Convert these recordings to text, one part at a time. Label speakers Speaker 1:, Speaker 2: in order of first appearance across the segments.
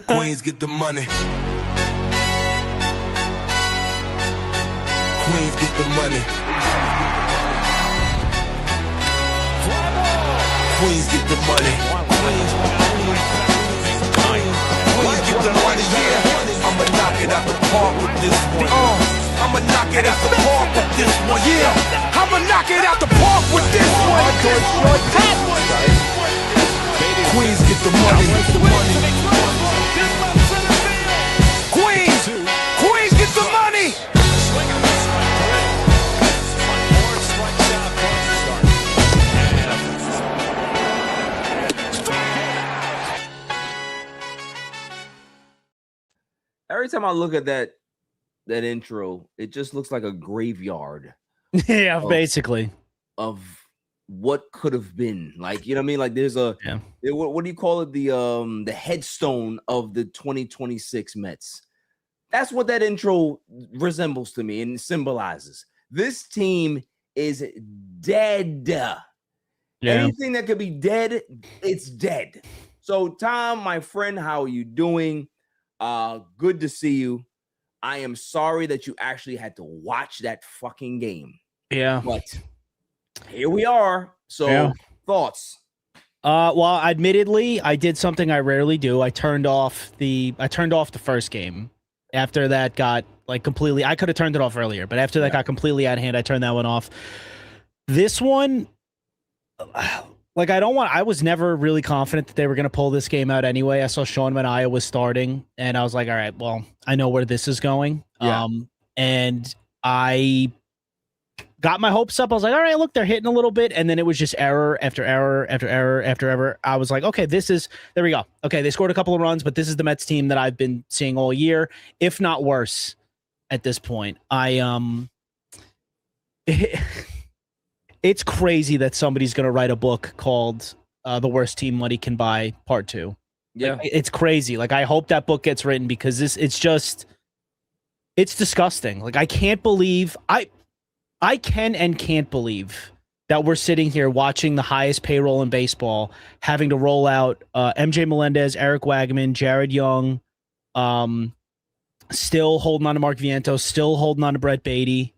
Speaker 1: Queens get the money. Queens get the money. Queens get the money. Queens get the money, yeah. I'ma knock it out the park with this one. I'ma knock it out the park with this one, yeah. I'ma knock it out the park with this one. Queens get the money. Queens get the money.
Speaker 2: Every time I look at that intro, it just looks like a graveyard.
Speaker 3: Yeah, basically.
Speaker 2: Of what could have been. Like, you know what I mean? Like there's a what do you call it? The headstone of the 2026 Mets. That's what that intro resembles to me and symbolizes. This team is dead. Yeah. Anything that could be dead, it's dead. So, Tom, my friend, how are you doing? Good to see you. I am sorry that you actually had to watch that fucking game.
Speaker 3: Yeah.
Speaker 2: But here we are. So, thoughts?
Speaker 3: Well, admittedly, I did something I rarely do. I turned off the first game. After that got like completely, I could have turned it off earlier, but after that got completely out of hand, I turned that one off. This one, like I was never really confident that they were going to pull this game out anyway. I saw Sean Manaea was starting, and I was like, all right, well, I know where this is going. Yeah. And I got my hopes up. I was like, all right, look, they're hitting a little bit. And then it was just error after error after error after error. I was like, okay, there we go. Okay, they scored a couple of runs, but this is the Mets team that I've been seeing all year, if not worse at this point. It's crazy that somebody's going to write a book called The Worst Team Money Can Buy Part 2.
Speaker 2: Yeah.
Speaker 3: Like, it's crazy. Like, I hope that book gets written because it's disgusting. Like, I can't believe I can and can't believe that we're sitting here watching the highest payroll in baseball, having to roll out MJ Melendez, Eric Wagman, Jared Young, still holding on to Mark Vientos, still holding on to Brett Beatty.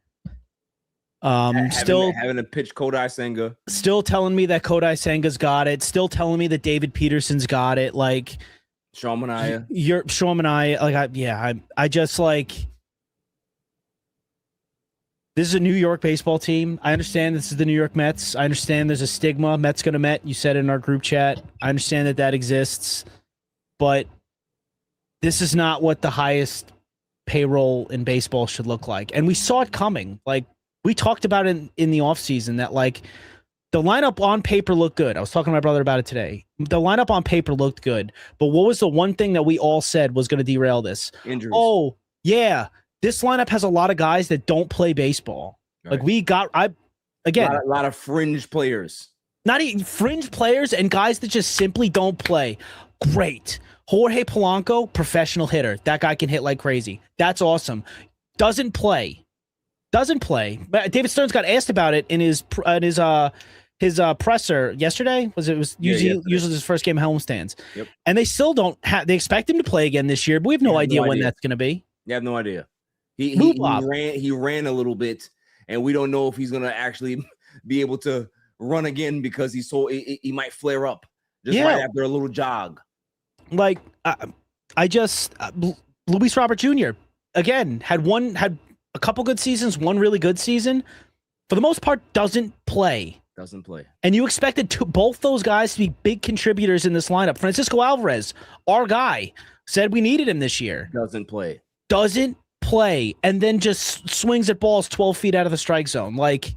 Speaker 2: Having to pitch Kodai Senga. Still
Speaker 3: telling me that Kodai Senga's got it. Still telling me that David Peterson's got it. Like
Speaker 2: Sean Manaea.
Speaker 3: Sean Manaea. Like I just like. This is a New York baseball team. I understand this is the New York Mets. I understand there's a stigma. Mets gonna Met. You said it in our group chat. I understand that exists, but this is not what the highest payroll in baseball should look like. And we saw it coming. Like we talked about it in the offseason that like the lineup on paper looked good. I was talking to my brother about it today. The lineup on paper looked good, but what was the one thing that we all said was going to derail this?
Speaker 2: Injuries.
Speaker 3: Oh yeah. This lineup has a lot of guys that don't play baseball. Right. Like
Speaker 2: a lot of fringe players.
Speaker 3: Not even fringe players and guys that just simply don't play. Great. Jorge Polanco, professional hitter. That guy can hit like crazy. That's awesome. Doesn't play. But David Stearns got asked about it in his presser yesterday. Usually his first game at homestands. Yep. And they still don't have. They expect him to play again this year, but we have no idea when that's going to be.
Speaker 2: You have no idea. He ran a little bit, and we don't know if he's gonna actually be able to run again because he might flare up right after a little jog.
Speaker 3: Like Luis Robert Jr. again had a couple good seasons, one really good season. For the most part, doesn't play. And you expected both those guys to be big contributors in this lineup. Francisco Alvarez, our guy, said we needed him this year.
Speaker 2: Doesn't
Speaker 3: play, and then just swings at balls 12 feet out of the strike zone. Like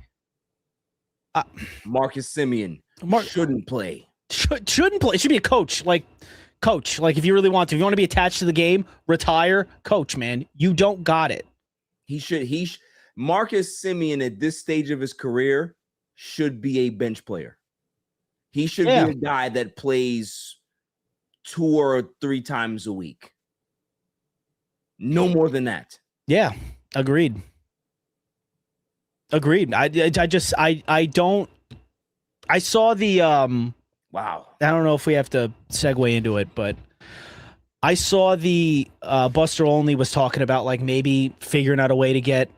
Speaker 2: Marcus Semien shouldn't play.
Speaker 3: Shouldn't play. It should be a coach. Like if you really want to. If you want to be attached to the game, retire. Coach, man, you don't got it.
Speaker 2: Marcus Semien at this stage of his career should be a bench player. He should be a guy that plays 2 or 3 times a week. No more than that.
Speaker 3: Yeah, agreed. I saw the
Speaker 2: wow.
Speaker 3: I don't know if we have to segue into it, but I saw the Buster Olney was talking about like maybe figuring out a way to get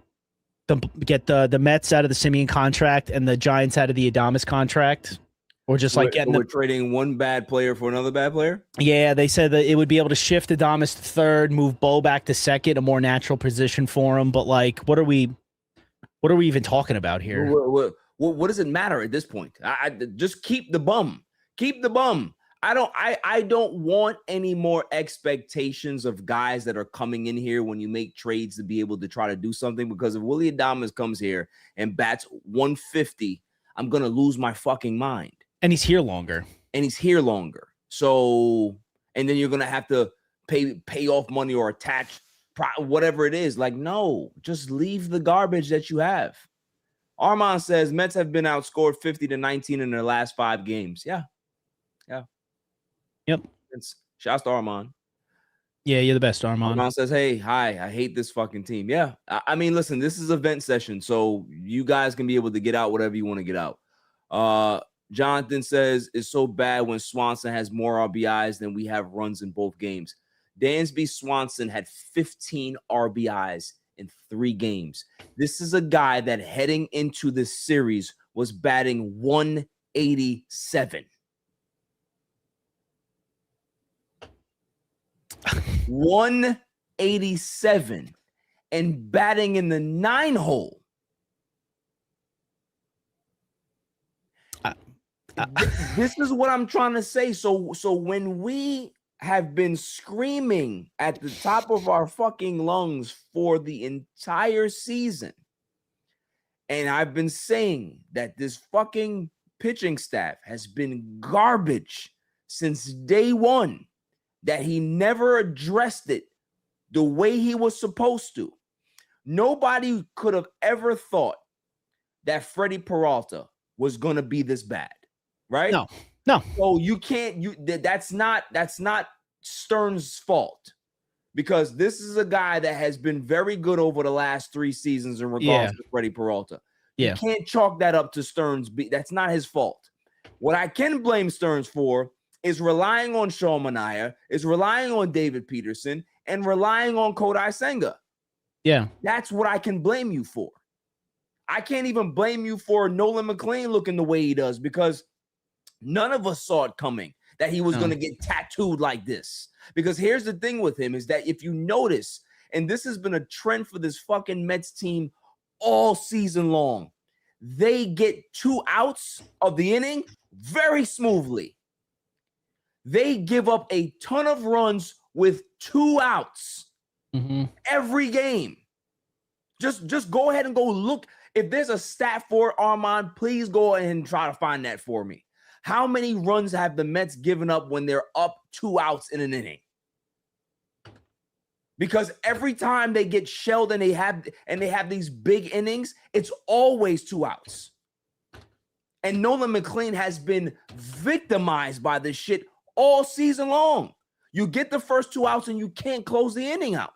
Speaker 3: the Mets out of the Simeon contract and the Giants out of the Adames contract, or just like getting
Speaker 2: we're trading one bad player for another bad player.
Speaker 3: Yeah, they said that it would be able to shift Adames to third, move Bo back to second, a more natural position for him. But like, what are we even talking about here?
Speaker 2: What does it matter at this point? I just keep the bum. Keep the bum. I don't want any more expectations of guys that are coming in here when you make trades to be able to try to do something, because if Willy Adames comes here and bats 150, I'm going to lose my fucking mind.
Speaker 3: And he's here longer.
Speaker 2: So, and then you're going to have to pay off money or attach whatever it is. Like, no, just leave the garbage that you have. Armand says Mets have been outscored 50-19 in their last 5 games. Yeah.
Speaker 3: Yep.
Speaker 2: Shouts to Armand.
Speaker 3: Yeah, you're the best, Armand.
Speaker 2: Armand says, hey, hi, I hate this fucking team. Yeah. I mean, listen, this is event session, so you guys can be able to get out whatever you want to get out. Jonathan says, it's so bad when Swanson has more RBIs than we have runs in both games. Dansby Swanson had 15 RBIs in 3 games. This is a guy that heading into this series was batting 187. 187 and batting in the 9 hole. This is what I'm trying to say. So when we have been screaming at the top of our fucking lungs for the entire season, and I've been saying that this fucking pitching staff has been garbage since day one, that he never addressed it the way he was supposed to. Nobody could have ever thought that Freddie Peralta was going to be this bad, right?
Speaker 3: No.
Speaker 2: So you can't, that's not Stearns' fault, because this is a guy that has been very good over the last 3 seasons in regards to Freddie Peralta. You can't chalk that up to Stearns. That's not his fault. What I can blame Stearns for is relying on Sean Manaea, is relying on David Peterson, and relying on Kodai Senga.
Speaker 3: Yeah.
Speaker 2: That's what I can blame you for. I can't even blame you for Nolan McLean looking the way he does, because none of us saw it coming that he was going to get tattooed like this. Because here's the thing with him is that if you notice, and this has been a trend for this fucking Mets team all season long, they get 2 outs of the inning very smoothly. They give up a ton of runs with 2 outs every game. Just go ahead and go look. If there's a stat for it, Armand, please go ahead and try to find that for me. How many runs have the Mets given up when they're up 2 outs in an inning? Because every time they get shelled and they have these big innings, it's always 2 outs. And Nolan McLean has been victimized by this shit all season long. You get the first 2 outs and you can't close the inning out.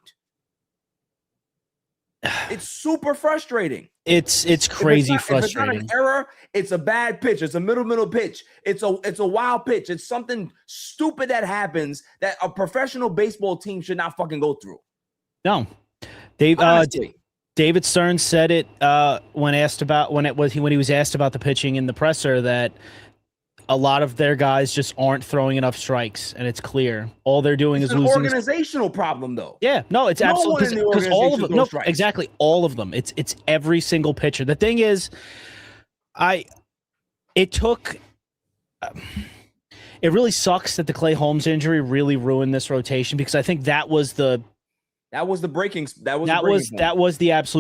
Speaker 2: It's super frustrating.
Speaker 3: It's crazy frustrating. If it's not
Speaker 2: an error, it's a bad pitch. It's a middle pitch. It's a wild pitch. It's something stupid that happens that a professional baseball team should not fucking go through.
Speaker 3: No. David Stearns said it when he was asked about the pitching in the presser, that a lot of their guys just aren't throwing enough strikes, and it's clear. All they're doing is losing.
Speaker 2: It's an organizational problem, though.
Speaker 3: Yeah, no, it's absolutely because all of them. No, exactly, all of them. It's every single pitcher. The thing is, it really sucks that the Clay Holmes injury really ruined this rotation, because I think that was the absolute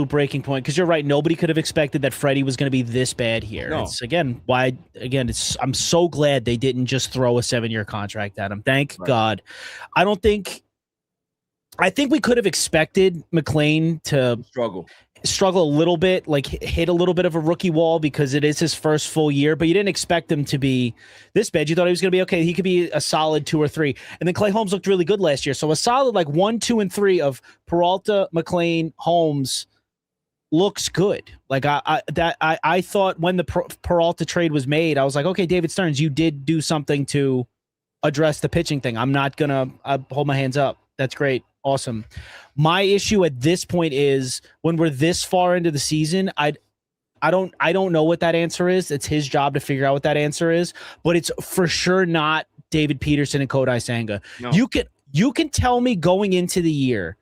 Speaker 3: breaking point. Because you're right, nobody could have expected that Freddie was going to be this bad here. No. I'm so glad they didn't just throw a 7-year contract at him. Thank God. I think we could have expected McLean to struggle a little bit, like hit a little bit of a rookie wall, because it is his first full year, but you didn't expect him to be this bad. You thought he was going to be okay. He could be a solid 2 or 3. And then Clay Holmes looked really good last year. So a solid like 1, 2, and 3 of Peralta, McLean, Holmes looks good. Like I thought when the Peralta trade was made, I was like, okay, David Stearns, you did do something to address the pitching thing. I'm not gonna hold my hands up. That's great. Awesome. My issue at this point is when we're this far into the season, I don't know what that answer is. It's his job to figure out what that answer is, but it's for sure not David Peterson and Kodai Senga. No. You can tell me going into the year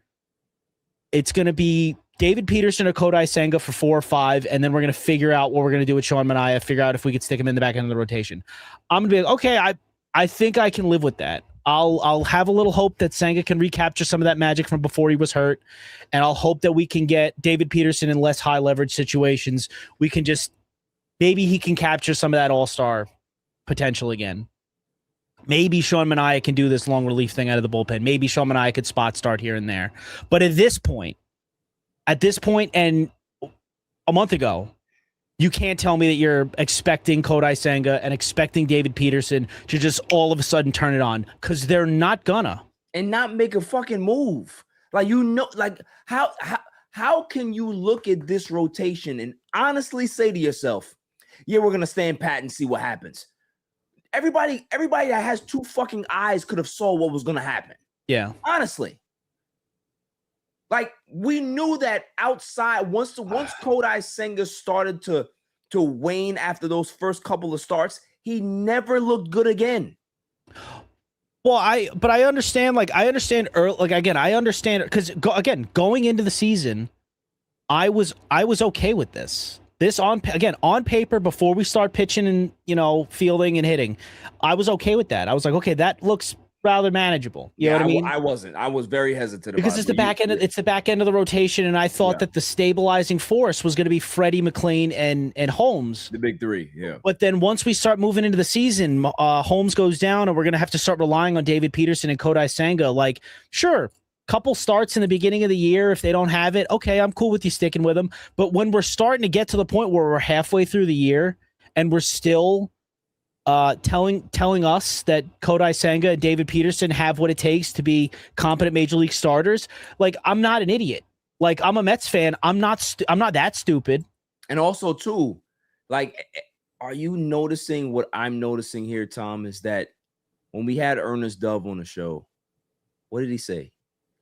Speaker 3: it's going to be David Peterson or Kodai Senga for 4 or 5, and then we're going to figure out what we're going to do with Sean Manaea, figure out if we could stick him in the back end of the rotation. I'm going to be like, okay, I think I can live with that. I'll have a little hope that Senga can recapture some of that magic from before he was hurt, and I'll hope that we can get David Peterson in less high leverage situations. We can just maybe he can capture some of that all-star potential again. Maybe Sean Manaea can do this long relief thing out of the bullpen. Maybe Sean Manaea could spot start here and there. But at this point, and a month ago, you can't tell me that you're expecting Kodai Senga and expecting David Peterson to just all of a sudden turn it on, because they're not gonna.
Speaker 2: And not make a fucking move. Like, like how can you look at this rotation and honestly say to yourself, yeah, we're gonna stand pat and see what happens. Everybody that has 2 fucking eyes could have saw what was gonna happen.
Speaker 3: Yeah.
Speaker 2: Honestly. Like, we knew that outside once Kodai Senga started to wane after those first couple of starts, he never looked good again.
Speaker 3: Well, I understand. I understand because going into the season, I was okay with this. This on paper before we start pitching and fielding and hitting, I was okay with that. I was like, okay, that looks rather manageable. You know what I mean?
Speaker 2: I wasn't. I was very hesitant
Speaker 3: because it's the back end. It's the back end of the rotation, and I thought that the stabilizing force was going to be Freddie, McLean, and Holmes.
Speaker 2: The big 3, yeah.
Speaker 3: But then once we start moving into the season, Holmes goes down, and we're going to have to start relying on David Peterson and Kodai Senga. Like, sure, couple starts in the beginning of the year. If they don't have it, okay, I'm cool with you sticking with them. But when we're starting to get to the point where we're halfway through the year and we're still telling us that Kodai Senga and David Peterson have what it takes to be competent major league starters, like, I'm not an idiot. Like, I'm a Mets fan. I'm not that stupid.
Speaker 2: And also, too, like, are you noticing what I'm noticing here, Tom, is that when we had Ernest Dove on the show, what did he say?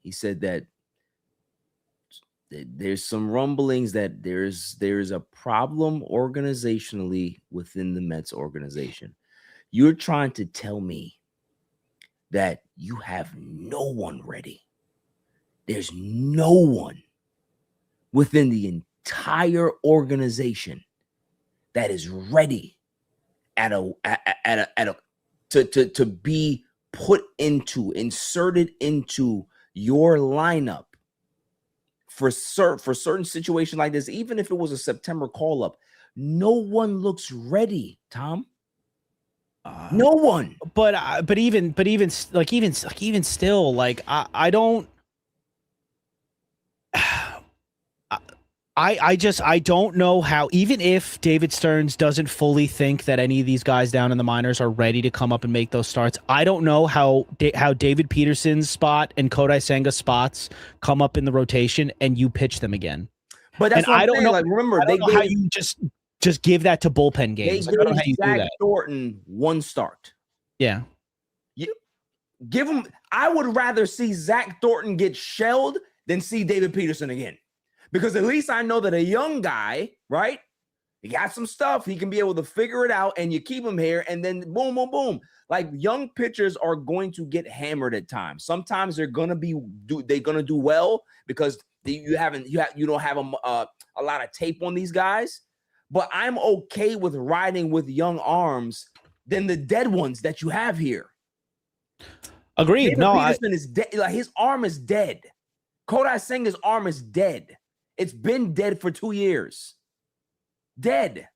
Speaker 2: He said that there's some rumblings that there's a problem organizationally within the Mets organization. You're trying to tell me that you have no one ready. There's no one within the entire organization that is ready to be inserted into your lineup for certain situations like this. Even if it was a September call up, no one looks ready, Tom. No one.
Speaker 3: But even still, like, I don't. I don't know how, even if David Stearns doesn't fully think that any of these guys down in the minors are ready to come up and make those starts, I don't know how David Peterson's spot and Kodai Senga's spots come up in the rotation and you pitch them again.
Speaker 2: But that's what I don't know. Like, remember,
Speaker 3: I don't know how you just give that to bullpen games.
Speaker 2: They gave Zach Thornton 1 start.
Speaker 3: Yeah.
Speaker 2: You give him. I would rather see Zach Thornton get shelled than see David Peterson again. Because at least I know that a young guy, right? He got some stuff. He can be able to figure it out, and you keep him here, and then boom, boom, boom. Like, young pitchers are going to get hammered at times. Sometimes they're gonna do well because you don't have a lot of tape on these guys. But I'm okay with riding with young arms than the dead ones that you have here.
Speaker 3: Agreed.
Speaker 2: David Peterson is dead. Like, his arm is dead. Kodai Senga's arm is dead. It's been dead for 2 years. Dead.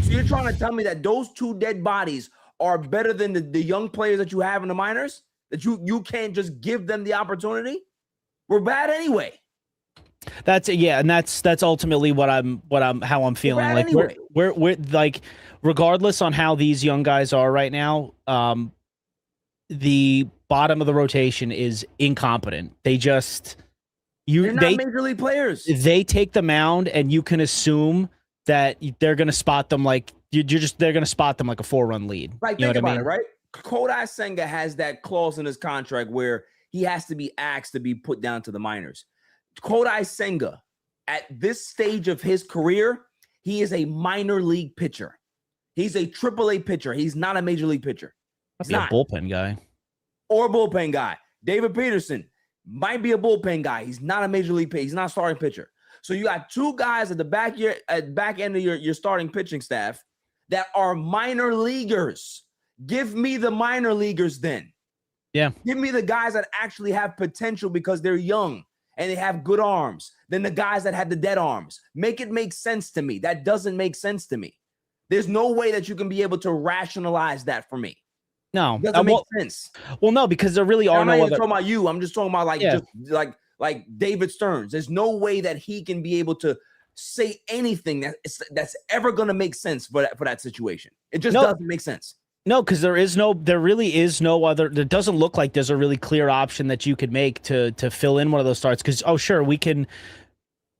Speaker 2: So you're trying to tell me that those 2 dead bodies are better than the young players that you have in the minors? That you can't just give them the opportunity? We're bad anyway.
Speaker 3: That's ultimately how I'm feeling. Like, anyway. we're like, regardless on how these young guys are right now, the bottom of the rotation is incompetent. They're not major league players. They take the mound, and you can assume that they're going to spot them like they're going to spot them like a 4-run lead.
Speaker 2: Right, think about it, right? Kodai Senga has that clause in his contract where he has to be asked to be put down to the minors. Kodai Senga, at this stage of his career, he is a minor league pitcher. He's a AAA pitcher. He's not a major league pitcher.
Speaker 3: He's not a bullpen guy.
Speaker 2: Or a bullpen guy. David Peterson might be a bullpen guy. He's not a major league pitcher. He's not a starting pitcher. So you got two guys at the back end of your starting pitching staff that are minor leaguers. Give me the minor leaguers then.
Speaker 3: Yeah.
Speaker 2: Give me the guys that actually have potential because they're young and they have good arms than the guys that have the dead arms. Make it make sense to me. That doesn't make sense to me. There's no way that you can be able to rationalize that for me.
Speaker 3: No.
Speaker 2: It doesn't make sense.
Speaker 3: Well, no, because there really are
Speaker 2: I'm not
Speaker 3: no
Speaker 2: even
Speaker 3: other...
Speaker 2: talking about you. I'm just talking about just like David Stearns. There's no way that he can be able to say anything that's ever going to make sense for that situation. It just doesn't make sense.
Speaker 3: No, because there really is no other. It doesn't look like there's a really clear option that you could make to fill in one of those starts. Because sure, we can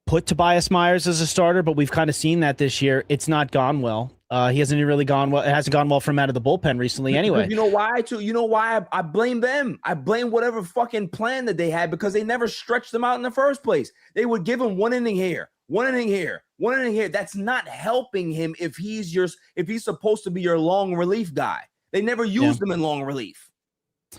Speaker 3: put Tobias Myers as a starter, but we've kind of seen that this year. It's not gone well. He hasn't really gone well. It hasn't gone well for him out of the bullpen recently. Anyway,
Speaker 2: you know why? Too. You know why I blame them. I blame whatever fucking plan that they had because they never stretched them out in the first place. They would give him 1 inning here, 1 inning here, 1 inning here. That's not helping him if he's supposed to be your long relief guy. They never used him in long relief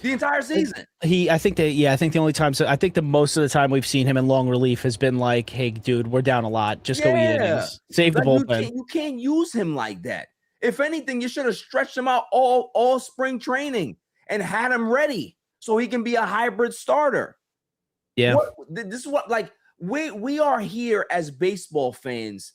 Speaker 2: the entire season.
Speaker 3: I think the only time, I think the most of the time we've seen him in long relief has been like, hey, dude, we're down a lot. Just go eat innings. Save the bullpen.
Speaker 2: You can't use him like that. If anything, you should have stretched him out all spring training and had him ready so he can be a hybrid starter.
Speaker 3: Yeah.
Speaker 2: This is what, like, we are here as baseball fans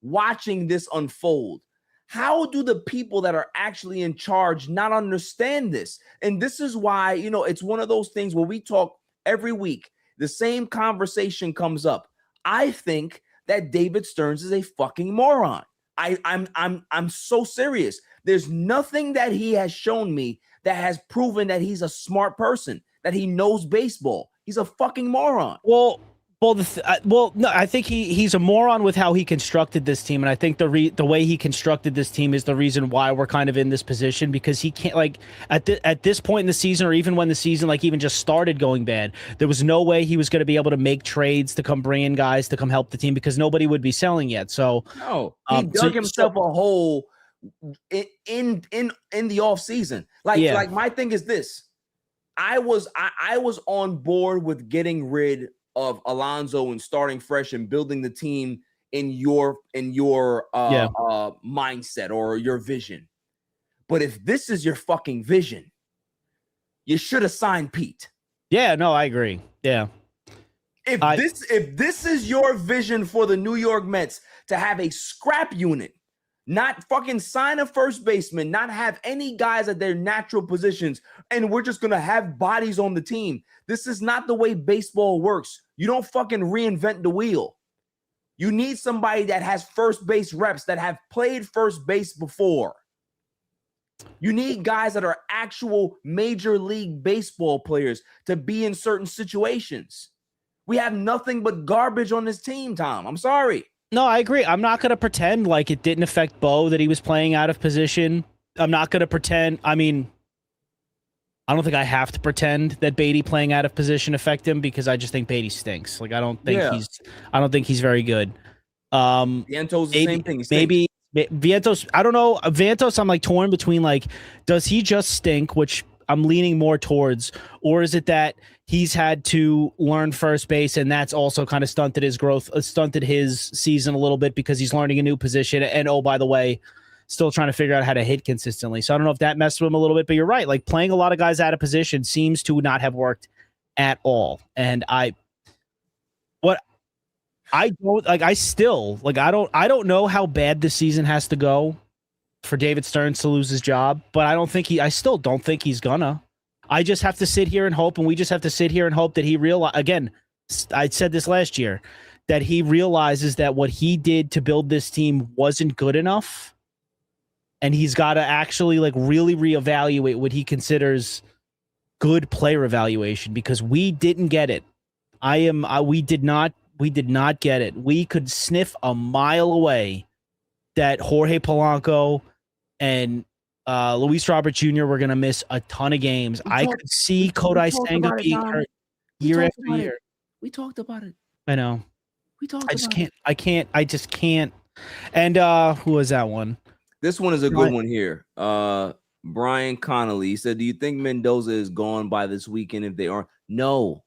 Speaker 2: watching this unfold. How do the people that are actually in charge not understand this? And this is why, it's one of those things where we talk every week. The same conversation comes up. I think that David Stearns is a fucking moron. I'm so serious. There's nothing that he has shown me that has proven that he's a smart person, that he knows baseball. He's a fucking moron.
Speaker 3: Well, no, I think he's a moron with how he constructed this team, and I think the way he constructed this team is the reason why we're kind of in this position, because he can't, like, at this point in the season, or even when the season even just started going bad, there was no way he was going to be able to make trades to come bring in guys to come help the team because nobody would be selling yet. So
Speaker 2: no, he dug himself a hole in the off season. Like my thing is this: I was on board with getting rid of Alonso and starting fresh and building the team in your mindset or your vision. But if this is your fucking vision, you should have signed Pete.
Speaker 3: Yeah, no, I agree. Yeah.
Speaker 2: If this is your vision for the New York Mets, to have a scrap unit, not fucking sign a first baseman, not have any guys at their natural positions, and we're just going to have bodies on the team. This is not the way baseball works. You don't fucking reinvent the wheel. You need somebody that has first base reps, that have played first base before. You need guys that are actual Major League Baseball players to be in certain situations. We have nothing but garbage on this team, Tom. I'm sorry.
Speaker 3: No, I agree. I'm not going to pretend like it didn't affect Bo that he was playing out of position. I'm not going to pretend. I mean, I don't think I have to pretend that Beatty playing out of position affect him, because I just think Beatty stinks. Like, I don't think he's very good.
Speaker 2: Vientos the same thing.
Speaker 3: Maybe Vientos. I don't know. Vientos, I'm like torn between, like, does he just stink, which I'm leaning more towards, or is it that he's had to learn first base and that's also kind of stunted his growth, stunted his season a little bit because he's learning a new position, and oh, by the way, still trying to figure out how to hit consistently. So I don't know if that messed with him a little bit, but you're right. Like, playing a lot of guys out of position seems to not have worked at all. And I don't know how bad this season has to go for David Stearns to lose his job, but I still don't think he's gonna. I just have to sit here and hope, and we just have to sit here and hope that he again, I said this last year, that he realizes that what he did to build this team wasn't good enough, and he's got to actually, like, really reevaluate what he considers good player evaluation, because we didn't get it. We did not get it. We could sniff a mile away that Jorge Polanco and Luis Robert Jr., we're going to miss a ton of games. I could see Kodai Senga being hurt year after year.
Speaker 2: We talked about it.
Speaker 3: I know.
Speaker 2: We talked about it.
Speaker 3: I just can't. And who was that one?
Speaker 2: This one is a good one here. Brian Connolly said, "Do you think Mendoza is gone by this weekend if they aren't?" No.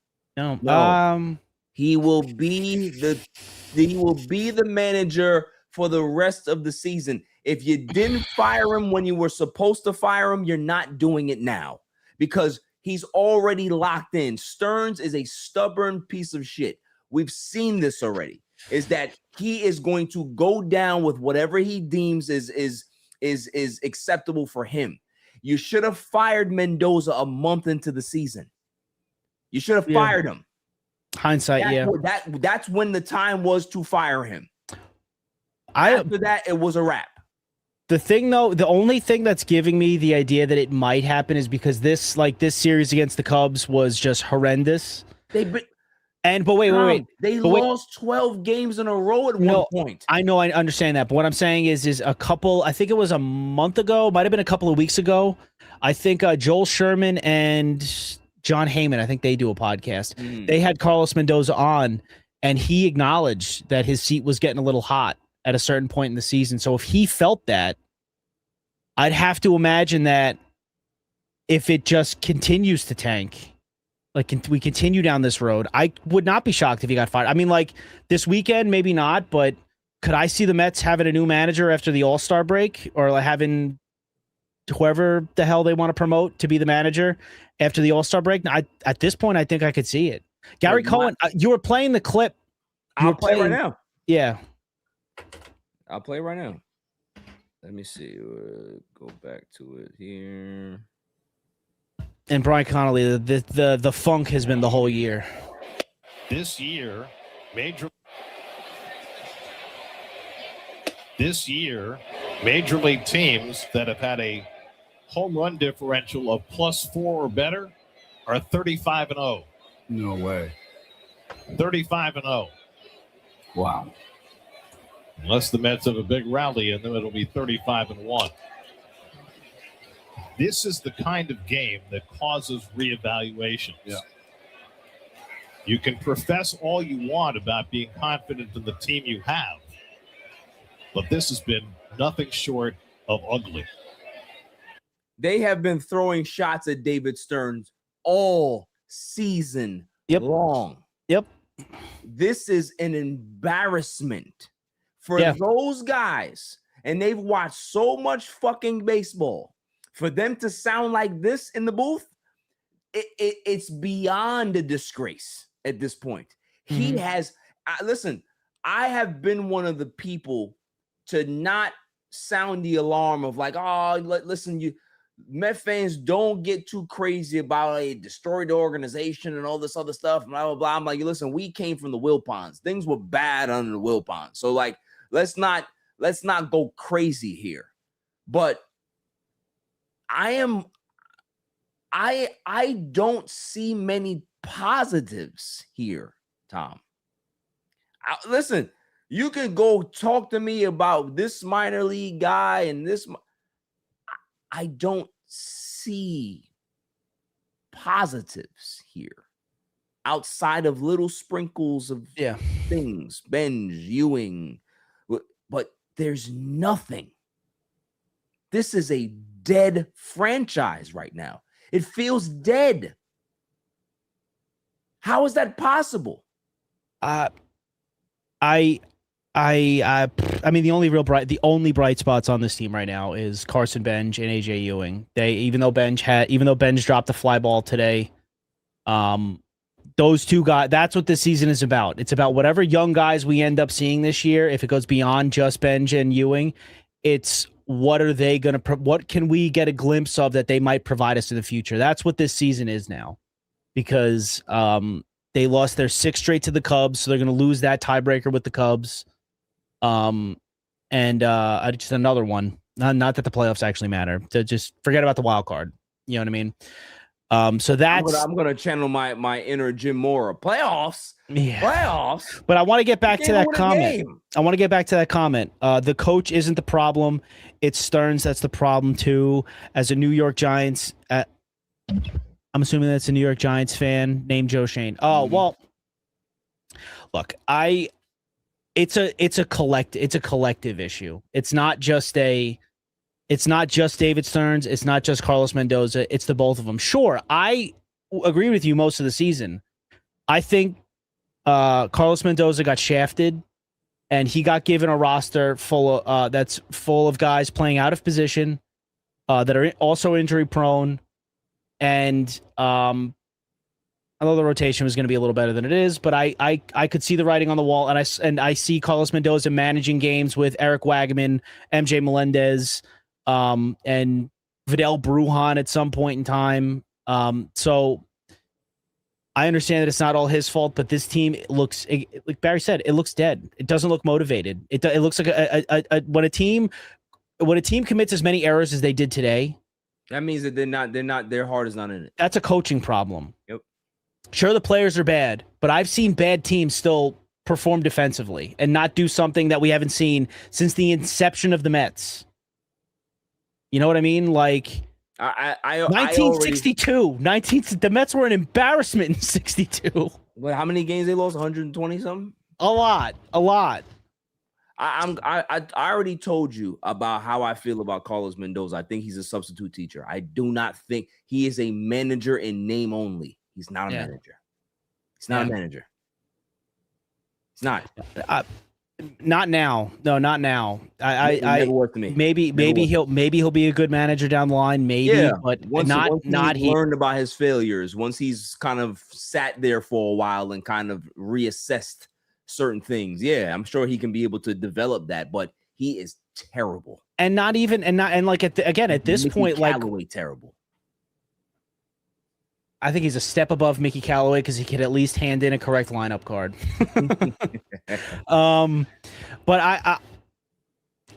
Speaker 2: He will be the manager for the rest of the season. If you didn't fire him when you were supposed to fire him, you're not doing it now because he's already locked in. Stearns is a stubborn piece of shit. We've seen this already. Is that he is going to go down with whatever he deems is acceptable for him. You should have fired Mendoza a month into the season. You should have fired him.
Speaker 3: Hindsight,
Speaker 2: that's when the time was to fire him. After that, it was a wrap.
Speaker 3: The thing, though, the only thing that's giving me the idea that it might happen is because this series against the Cubs was just horrendous. But wait.
Speaker 2: They lost 12 games in a row at one point.
Speaker 3: I know, I understand that. But what I'm saying is a couple, I think it was a month ago, might have been a couple of weeks ago. I think Joel Sherman and John Heyman, I think they do a podcast. They had Carlos Mendoza on, and he acknowledged that his seat was getting a little hot at a certain point in the season. So if he felt that, I'd have to imagine that if it just continues to tank, like we continue down this road, I would not be shocked if he got fired. I mean, like this weekend, maybe not, but could I see the Mets having a new manager after the All-Star break, or like having whoever the hell they want to promote to be the manager after the All-Star break? At this point, I think I could see it. Gary Cohen, you were playing the clip.
Speaker 2: I'll play right now.
Speaker 3: Yeah.
Speaker 2: I'll play right now. Let me see. Go back to it here.
Speaker 3: And Brian Connolly, the funk has been the whole year.
Speaker 4: This year, Major League teams that have had a home run differential of +4 or better are 35-0.
Speaker 5: No way.
Speaker 4: 35-0.
Speaker 5: Wow.
Speaker 4: Unless the Mets have a big rally in them, it'll be 35-1. This is the kind of game that causes reevaluations.
Speaker 5: Yeah.
Speaker 4: You can profess all you want about being confident in the team you have, but this has been nothing short of ugly.
Speaker 2: They have been throwing shots at David Stearns all season long.
Speaker 3: Yep.
Speaker 2: This is an embarrassment for those guys, and they've watched so much fucking baseball. For them to sound like this in the booth, it's beyond a disgrace at this point. He has, listen, I have been one of the people to not sound the alarm of like, oh, listen, you Met fans don't get too crazy about a destroyed organization and all this other stuff, blah, blah, blah. I'm like, listen, we came from the Wilpons. Things were bad under the Wilpons. So like, let's not go crazy here. But I don't see many positives here, Tom. Listen, you can go talk to me about this minor league guy and this. I don't see positives here outside of little sprinkles of things, Benj, Ewing, but there's nothing. This is a dead franchise right now. It feels dead. How is that possible?
Speaker 3: I mean, the only bright spots on this team right now is Carson Benj and AJ Ewing. Even though Benj dropped the fly ball today, those two guys, that's what this season is about. It's about whatever young guys we end up seeing this year. If it goes beyond just Benj and Ewing, it's what can we get a glimpse of that they might provide us in the future? That's what this season is now, because they lost their 6th straight to the Cubs, so they're going to lose that tiebreaker with the Cubs. And just another one. Not that the playoffs actually matter. To just forget about the wild card. You know what I mean? So that's
Speaker 2: I'm gonna channel my inner Jim Mora. Playoffs.
Speaker 3: But I want to get back to that comment. The coach isn't the problem. It's Stearns that's the problem too. As a New York Giants, I'm assuming that's a New York Giants fan named Joe Shane. Oh well, look, it's a collective issue. It's not just David Stearns. It's not just Carlos Mendoza. It's the both of them. Sure, I agree with you most of the season. I think Carlos Mendoza got shafted, and he got given a roster that's full of guys playing out of position that are also injury prone. And I know the rotation was going to be a little better than it is, but I could see the writing on the wall, and I see Carlos Mendoza managing games with Eric Wagman, MJ Melendez, and Vidal Brujan at some point in time. So I understand that it's not all his fault, but this team looks, like Barry said, it looks dead. It doesn't look motivated. It looks like when a team commits as many errors as they did today,
Speaker 2: that means that their heart is not in it.
Speaker 3: That's a coaching problem.
Speaker 2: Yep.
Speaker 3: Sure, the players are bad, but I've seen bad teams still perform defensively and not do something that we haven't seen since the inception of the Mets. You know what I mean? Like 1962, the Mets were an embarrassment in 62.
Speaker 2: Well, how many games they lost? 120 something?
Speaker 3: A lot.
Speaker 2: I already told you about how I feel about Carlos Mendoza. I think he's a substitute teacher. I do not think he is a manager in name only. He's not a manager. He's not a manager. He's not.
Speaker 3: Not now. No, not now.
Speaker 2: It never worked to me.
Speaker 3: Maybe he'll be a good manager down the line. Maybe, but once he
Speaker 2: learned about his failures. Once he's kind of sat there for a while and kind of reassessed certain things. Yeah, I'm sure he can be able to develop that, but he is terrible.
Speaker 3: And at this
Speaker 2: Mickey
Speaker 3: point,
Speaker 2: Callaway, terrible.
Speaker 3: I think he's a step above Mickey Callaway because he could at least hand in a correct lineup card. But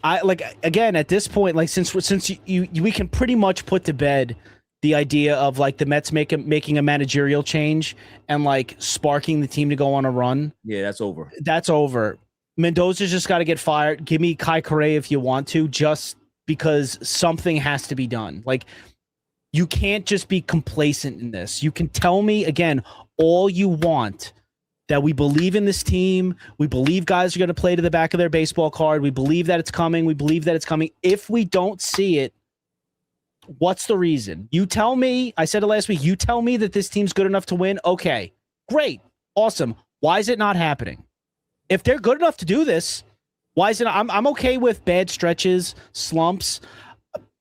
Speaker 3: I like, again, at this point, like since we can pretty much put to bed the idea of like the Mets making a managerial change and like sparking the team to go on a run.
Speaker 2: Yeah, that's over.
Speaker 3: That's over. Mendoza's just got to get fired. Give me Kai Correa if you want to, just because something has to be done. Like, you can't just be complacent in this. You can tell me, again, all you want, that we believe in this team. We believe guys are going to play to the back of their baseball card. We believe that it's coming. If we don't see it, what's the reason? You tell me. I said it last week. You tell me that this team's good enough to win. Okay, great. Awesome. Why is it not happening? If they're good enough to do this, why is it not? I'm okay with bad stretches, slumps.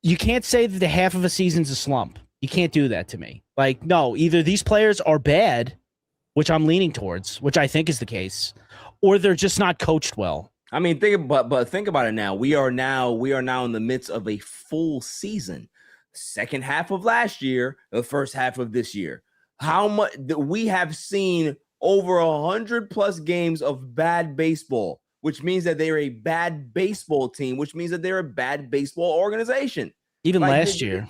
Speaker 3: You can't say that the half of a season's a slump. You can't do that to me. Like, no, either these players are bad, which I'm leaning towards, which I think is the case, or they're just not coached well.
Speaker 2: I mean, think about it now. We are now in the midst of a full season. Second half of last year, the first half of this year. How much we have seen over 100+ games of bad baseball, which means that they're a bad baseball team, which means that they're a bad baseball organization.
Speaker 3: Even like last year.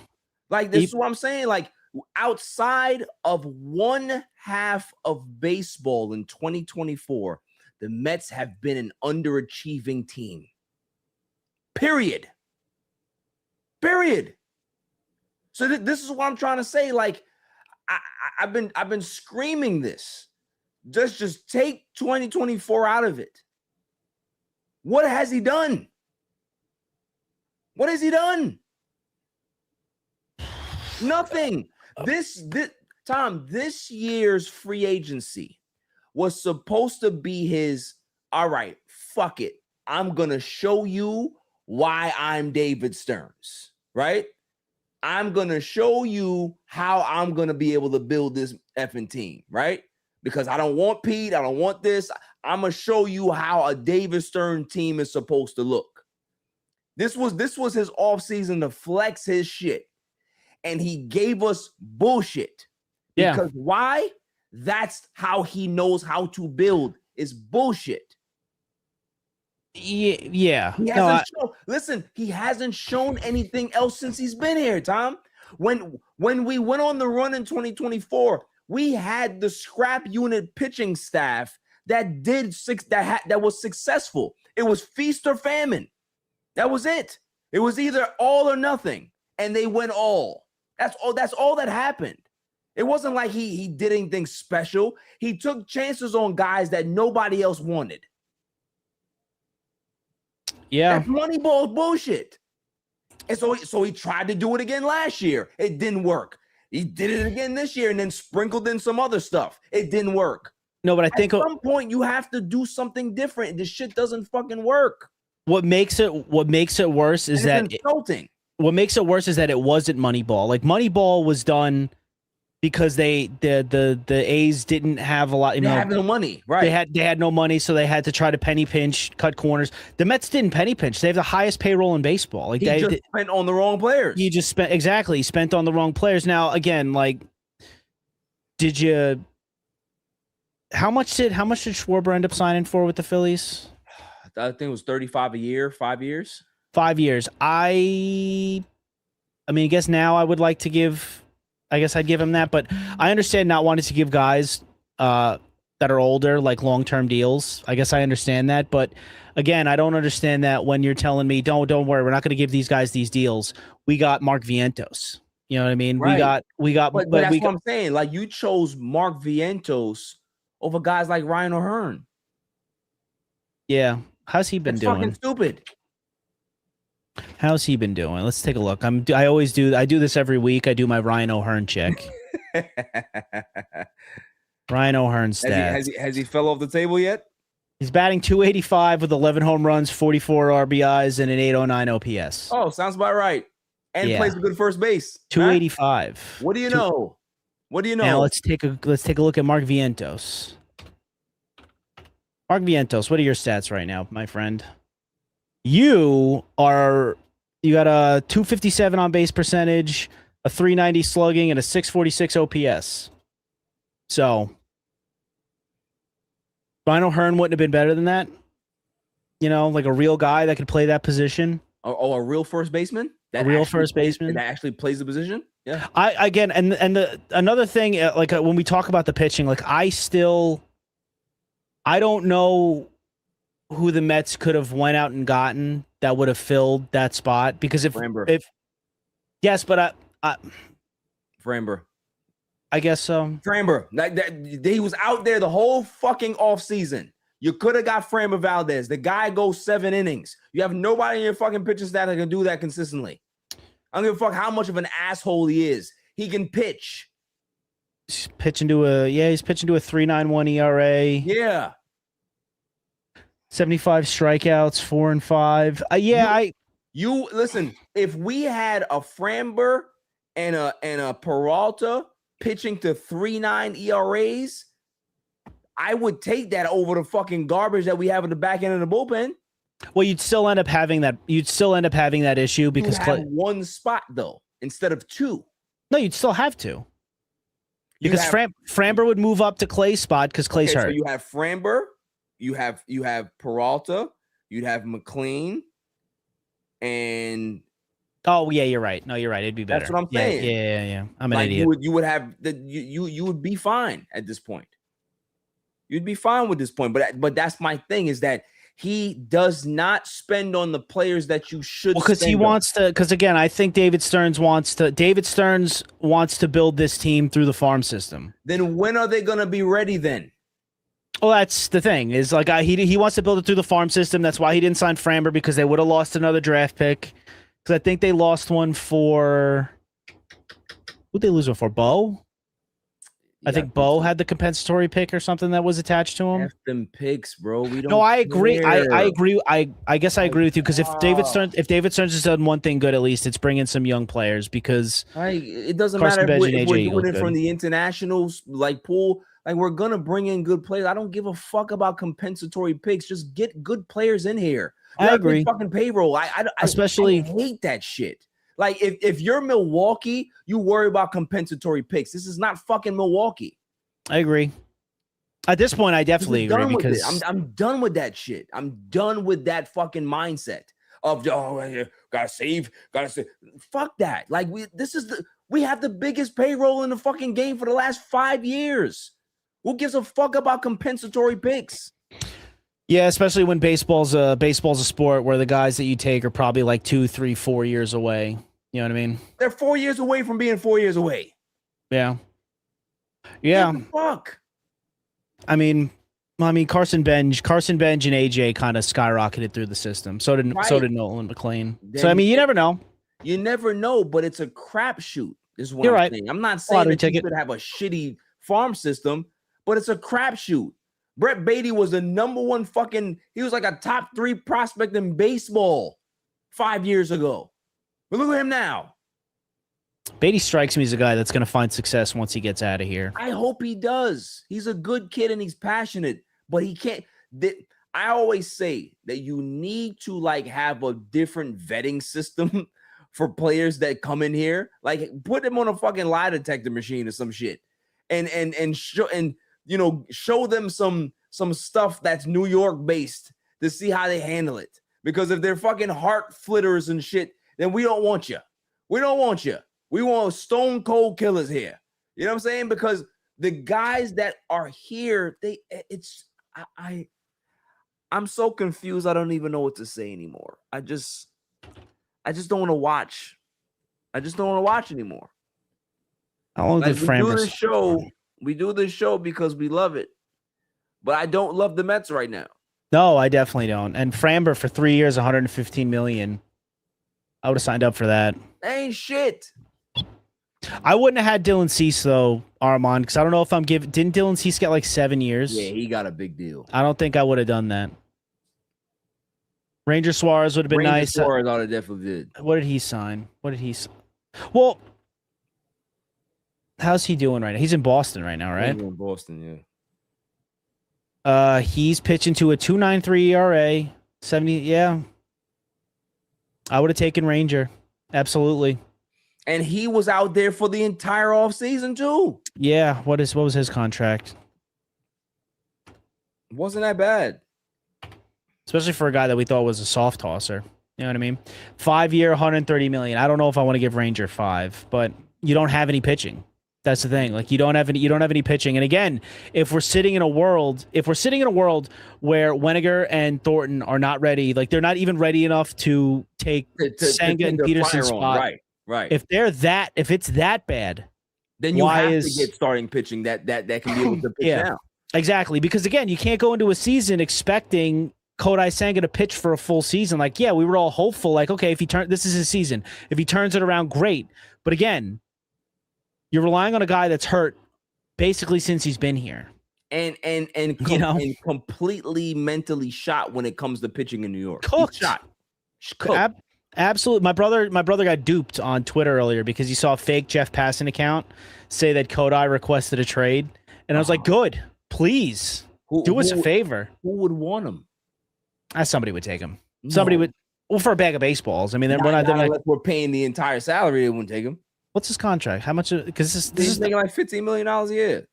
Speaker 2: Like, this is what I'm saying. Like, outside of one half of baseball in 2024, the Mets have been an underachieving team. Period. So this is what I'm trying to say. Like, I've been screaming this. Just take 2024 out of it. What has he done? Nothing. This year's free agency was supposed to be his, all right, fuck it. I'm going to show you why I'm David Stearns, right? I'm going to show you how I'm going to be able to build this effing team, right? Because I don't want Pete. I don't want this. I'm going to show you how a David Stern team is supposed to look. This was his offseason to flex his shit. And he gave us bullshit. Because why? That's how he knows how to build, is bullshit.
Speaker 3: Yeah.
Speaker 2: He hasn't shown anything else since he's been here, Tom. When we went on the run in 2024, we had the scrap unit pitching staff that was successful. It was feast or famine. That was it. It was either all or nothing, and they went all. That's all that happened. It wasn't like he did anything special. He took chances on guys that nobody else wanted.
Speaker 3: Yeah.
Speaker 2: That's Moneyball bullshit. And so he tried to do it again last year. It didn't work. He did it again this year and then sprinkled in some other stuff. It didn't work.
Speaker 3: No, but I think
Speaker 2: at some point you have to do something different. This shit doesn't fucking work.
Speaker 3: What makes it worse is that
Speaker 2: insulting.
Speaker 3: What makes it worse is that it wasn't Moneyball. Like Moneyball was done because the A's didn't have a lot.
Speaker 2: They had no money, right?
Speaker 3: They had no money, so they had to try to penny pinch, cut corners. The Mets didn't penny pinch. They have the highest payroll in baseball. Like
Speaker 2: they just spent on the wrong players.
Speaker 3: You just spent on the wrong players. Now again, like, how much did Schwarber end up signing for with the Phillies?
Speaker 2: I think it was 35 a year, 5 years.
Speaker 3: 5 years. I mean, I guess now I would like to give. I guess I'd give him that, but I understand not wanting to give guys that are older like long-term deals. I guess I understand that, but again, I don't understand that when you're telling me, don't worry, we're not going to give these guys these deals. We got Mark Vientos. You know what I mean?
Speaker 2: Right.
Speaker 3: We got.
Speaker 2: But that's what I'm saying. Like you chose Mark Vientos over guys like Ryan O'Hearn.
Speaker 3: Yeah, how's he been doing?
Speaker 2: Fucking stupid.
Speaker 3: How's he been doing? Let's take a look. I do this every week. I do my Ryan O'Hearn check. Ryan O'Hearn stats.
Speaker 2: Has he fell off the table yet?
Speaker 3: He's batting .285 with 11 home runs, 44 RBIs, and an .809 OPS.
Speaker 2: Oh, sounds about right. And plays a good first base.
Speaker 3: .285.
Speaker 2: Huh? What do you know? What do you know?
Speaker 3: Now let's take a look at Mark Vientos. Mark Vientos, what are your stats right now, my friend? You got a .257 on base percentage, a .390 slugging, and a .646 OPS. So Ryan O'Hearn wouldn't have been better than that. You know, like a real guy that could play that position.
Speaker 2: Oh, a real first baseman?
Speaker 3: First baseman
Speaker 2: that actually plays the position? Yeah.
Speaker 3: Another thing, like when we talk about the pitching, like I don't know who the Mets could have went out and gotten that would have filled that spot, because
Speaker 2: Framber. Framber.
Speaker 3: I guess so.
Speaker 2: Framber. He was out there the whole fucking offseason. You could have got Framber Valdez. The guy goes 7 innings. You have nobody in your fucking pitching staff that can do that consistently. I don't give a fuck how much of an asshole he is. He can pitch.
Speaker 3: He's pitching to a 3.91 ERA.
Speaker 2: Yeah.
Speaker 3: 75 strikeouts, 4 and 5.
Speaker 2: You listen, if we had a Framber and a Peralta pitching to 3.9 ERAs, I would take that over the fucking garbage that we have in the back end of the bullpen.
Speaker 3: Well, you'd still end up having that issue because
Speaker 2: one spot though instead of 2.
Speaker 3: No, you'd still have to. Because Framber would move up to Clay's spot because Clay's hurt.
Speaker 2: So you have Framber, you have Peralta, you'd have McLean, and
Speaker 3: oh yeah, you're right. No, you're right. It'd be better.
Speaker 2: That's what I'm saying.
Speaker 3: Yeah. I'm an idiot.
Speaker 2: You would have you would be fine at this point. You'd be fine with this point, but that's my thing is that he does not spend on the players that you should.
Speaker 3: Because he wants to. Because again, I think David Stearns wants to build this team through the farm system.
Speaker 2: Then when are they going to be ready? Then.
Speaker 3: Well, that's the thing. Is like he wants to build it through the farm system. That's why he didn't sign Framber, because they would have lost another draft pick. Because I think they lost one for. Who'd they lose one for? Bo. I think Bo had the compensatory pick or something that was attached to him.
Speaker 2: F them picks, bro. We don't.
Speaker 3: No, I agree.
Speaker 2: Care.
Speaker 3: I agree. I guess I agree with you, because if David Stearns has done one thing good, at least it's bringing some young players. Because
Speaker 2: it doesn't matter if we're doing it from the international pool. Like we're gonna bring in good players. I don't give a fuck about compensatory picks. Just get good players in here.
Speaker 3: I agree.
Speaker 2: Fucking payroll. I hate that shit. Like if you're Milwaukee, you worry about compensatory picks. This is not fucking Milwaukee.
Speaker 3: I agree. At this point, I definitely agree, because
Speaker 2: I'm done with that shit. I'm done with that fucking mindset of gotta save. Fuck that. Like this is We have the biggest payroll in the fucking game for the last 5 years. Who gives a fuck about compensatory picks?
Speaker 3: Yeah, especially when baseball's a sport where the guys that you take are probably like 2, 3, 4 years away. You know what I mean?
Speaker 2: They're 4 years away from being 4 years away.
Speaker 3: Yeah.
Speaker 2: Fuck.
Speaker 3: I mean, Carson Bench and AJ kind of skyrocketed through the system. So did Nolan McLean.
Speaker 2: Then
Speaker 3: so I mean, you never know.
Speaker 2: You never know, but it's a crapshoot. Is what
Speaker 3: You're
Speaker 2: I'm
Speaker 3: right.
Speaker 2: saying. I'm not saying that you should have a shitty farm system, but it's a crapshoot. Brett Beatty was the number one he was like a top 3 prospect in baseball 5 years ago. But look at him now.
Speaker 3: Beatty strikes me as a guy that's going to find success once he gets out of here.
Speaker 2: I hope he does. He's a good kid and he's passionate, but he can't. I always say that you need to like have a different vetting system for players that come in here. Like put them on a fucking lie detector machine or some shit, and show them some stuff that's New York based to see how they handle it. Because if they're fucking heart flitters and shit, then we don't want you. We don't want you. We want stone cold killers here. You know what I'm saying? Because the guys that are here, I'm so confused. I don't even know what to say anymore. I just don't want to watch. I just don't want to watch anymore.
Speaker 3: How long did Framber?
Speaker 2: We do this show because we love it, but I don't love the Mets right now.
Speaker 3: No, I definitely don't. And Framber for 3 years, $115 million. I would have signed up for that.
Speaker 2: Ain't shit.
Speaker 3: I wouldn't have had Dylan Cease though, Armand, because I don't know if I'm giving. Didn't Dylan Cease get like 7 years?
Speaker 2: Yeah, he got a big deal.
Speaker 3: I don't think I would have done that. Ranger Suarez would have been nice.
Speaker 2: Suarez ought to definitely did.
Speaker 3: What did he sign? Well, how's he doing right now? He's in Boston right now, right?
Speaker 2: He's in Boston,
Speaker 3: yeah. He's pitching to a 2.93 ERA, 70. Yeah, I would have taken Ranger, absolutely.
Speaker 2: And he was out there for the entire offseason too.
Speaker 3: Yeah. What was his contract?
Speaker 2: Wasn't that bad.
Speaker 3: Especially for a guy that we thought was a soft tosser. You know what I mean? 5 year, $130 million. I don't know if I want to give Ranger 5, but you don't have any pitching. That's the thing. Like you don't have any pitching. And again, if we're sitting in a world where Weniger and Thornton are not ready, like they're not even ready enough to take Senga and Peterson's spot.
Speaker 2: Right.
Speaker 3: If it's that bad,
Speaker 2: then you have to get starting pitching that can be able to pitch now.
Speaker 3: Exactly. Because again, you can't go into a season expecting Kodai Senga to pitch for a full season. Like, yeah, we were all hopeful, like, okay, this is his season. If he turns it around, great. But again, you're relying on a guy that's hurt basically since he's been here.
Speaker 2: And completely mentally shot when it comes to pitching in New York.
Speaker 3: Cooked. Absolutely. My brother got duped on Twitter earlier because he saw a fake Jeff Passan account say that Kodai requested a trade. And I was like, good, please do us a favor.
Speaker 2: Who would want him?
Speaker 3: Somebody would take him. Somebody would. Well, for a bag of baseballs. I mean,
Speaker 2: unless we're paying the entire salary, they wouldn't take him.
Speaker 3: What's his contract? How much? Because this is
Speaker 2: making like $15 million a year.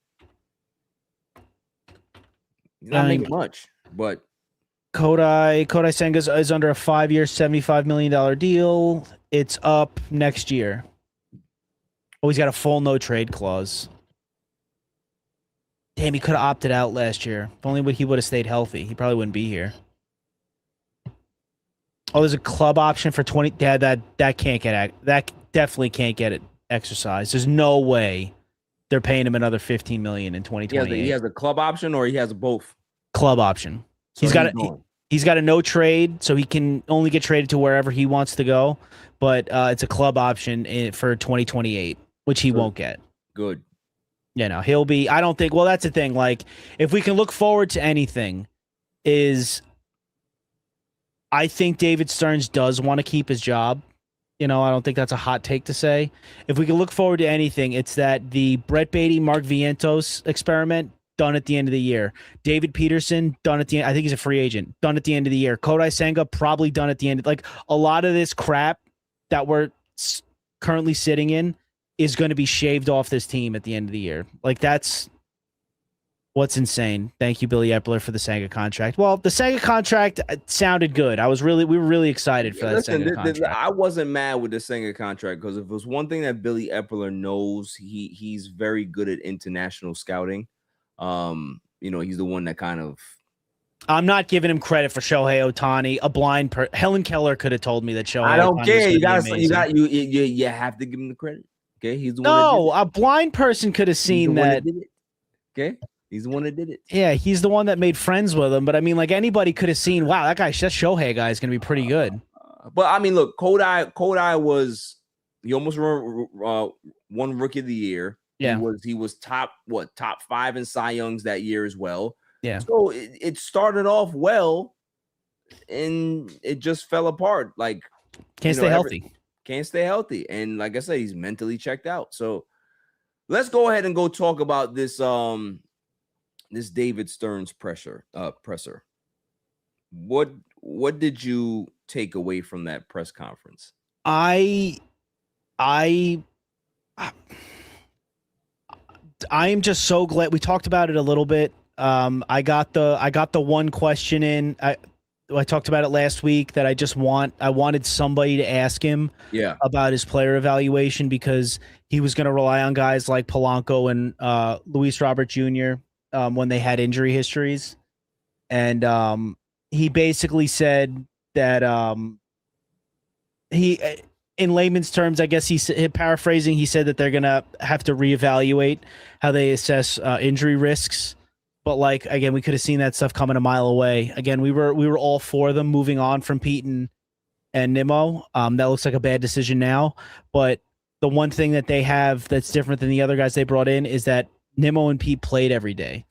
Speaker 2: He's not making much, but
Speaker 3: Kodai Senga is under a 5 year, $75 million deal. It's up next year. Oh, he's got a full no trade clause. Damn, he could have opted out last year. If only he would have stayed healthy, he probably wouldn't be here. Oh, there's a club option for 20. Yeah, that can't get that definitely can't get it exercised. There's no way they're paying him another $15 million in 2028.
Speaker 2: He has a club option, or he has both.
Speaker 3: Club option. So he's got a no trade, so he can only get traded to wherever he wants to go. But it's a club option for 2028, which he won't get.
Speaker 2: Good.
Speaker 3: Yeah, no, he'll be. I don't think. Well, that's the thing. Like, if we can look forward to anything, I think David Stearns does want to keep his job. I don't think that's a hot take to say. If we can look forward to anything, it's that the Brett Beatty, Mark Vientos experiment done at the end of the year. David Peterson done at the end. I think he's a free agent. Done at the end of the year. Kodai Senga probably done at the end. Like a lot of this crap that we're currently sitting in is going to be shaved off this team at the end of the year. Like that's What's insane? Thank you, Billy Epler, for the Senga contract. Well, the Senga contract sounded good. We were really excited for that Senga contract.
Speaker 2: I wasn't mad with the Senga contract because if it was one thing that Billy Epler knows, he's very good at international scouting. He's the one that kind of.
Speaker 3: I'm not giving him credit for Shohei Ohtani. Helen Keller could have told me that Shohei.
Speaker 2: I don't
Speaker 3: Ohtani
Speaker 2: care. You have to give him the credit. Okay, he's the one.
Speaker 3: No, a blind person could have seen that.
Speaker 2: Okay. He's the one that did it.
Speaker 3: Yeah, he's the one that made friends with him. But I mean, like anybody could have seen, wow, that Shohei guy is going to be pretty good.
Speaker 2: But I mean, look, Kodai he almost won Rookie of the Year.
Speaker 3: Yeah,
Speaker 2: he was top 5 in Cy Youngs that year as well.
Speaker 3: Yeah.
Speaker 2: So it started off well, and it just fell apart. Like
Speaker 3: can't stay
Speaker 2: healthy, and like I said, he's mentally checked out. So let's go ahead and go talk about this. This David Stearns presser. What did you take away from that press conference?
Speaker 3: I am just so glad we talked about it a little bit. I got the one question in. I talked about it last week that I wanted somebody to ask him about his player evaluation because he was going to rely on guys like Polanco and Luis Robert Jr. When they had injury histories. And he basically said that he, in layman's terms, I guess he's paraphrasing, he said that they're going to have to reevaluate how they assess injury risks. But like, again, we could have seen that stuff coming a mile away. Again, we were all for them moving on from Pete and Nimmo. That looks like a bad decision now. But the one thing that they have that's different than the other guys they brought in is that Nimmo and Pete played every day.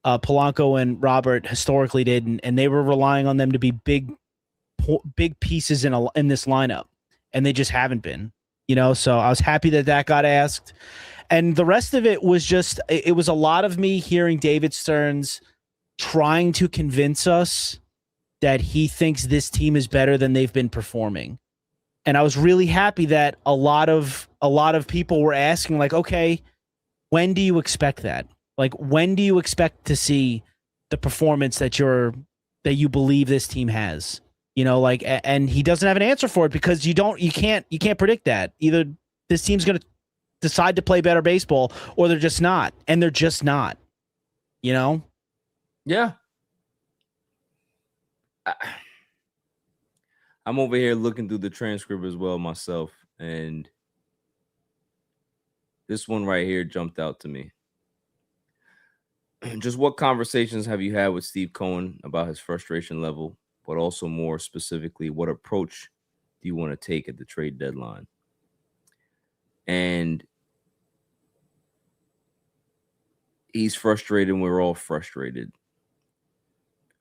Speaker 3: Polanco and Robert historically didn't, and they were relying on them to be big pieces in this lineup, and they just haven't been. So I was happy that got asked, and the rest of it was it was a lot of me hearing David Stearns trying to convince us that he thinks this team is better than they've been performing, and I was really happy that a lot of people were asking, like, okay, when do you expect that? Like, when do you expect to see the performance that you believe this team has? And he doesn't have an answer for it because you can't predict that. Either this team's going to decide to play better baseball or they're just not. And they're just not, Yeah.
Speaker 2: I'm over here looking through the transcript as well myself. And this one right here jumped out to me. Just what conversations have you had with Steve Cohen about his frustration level, but also more specifically, what approach do you want to take at the trade deadline? And he's frustrated. We're all frustrated.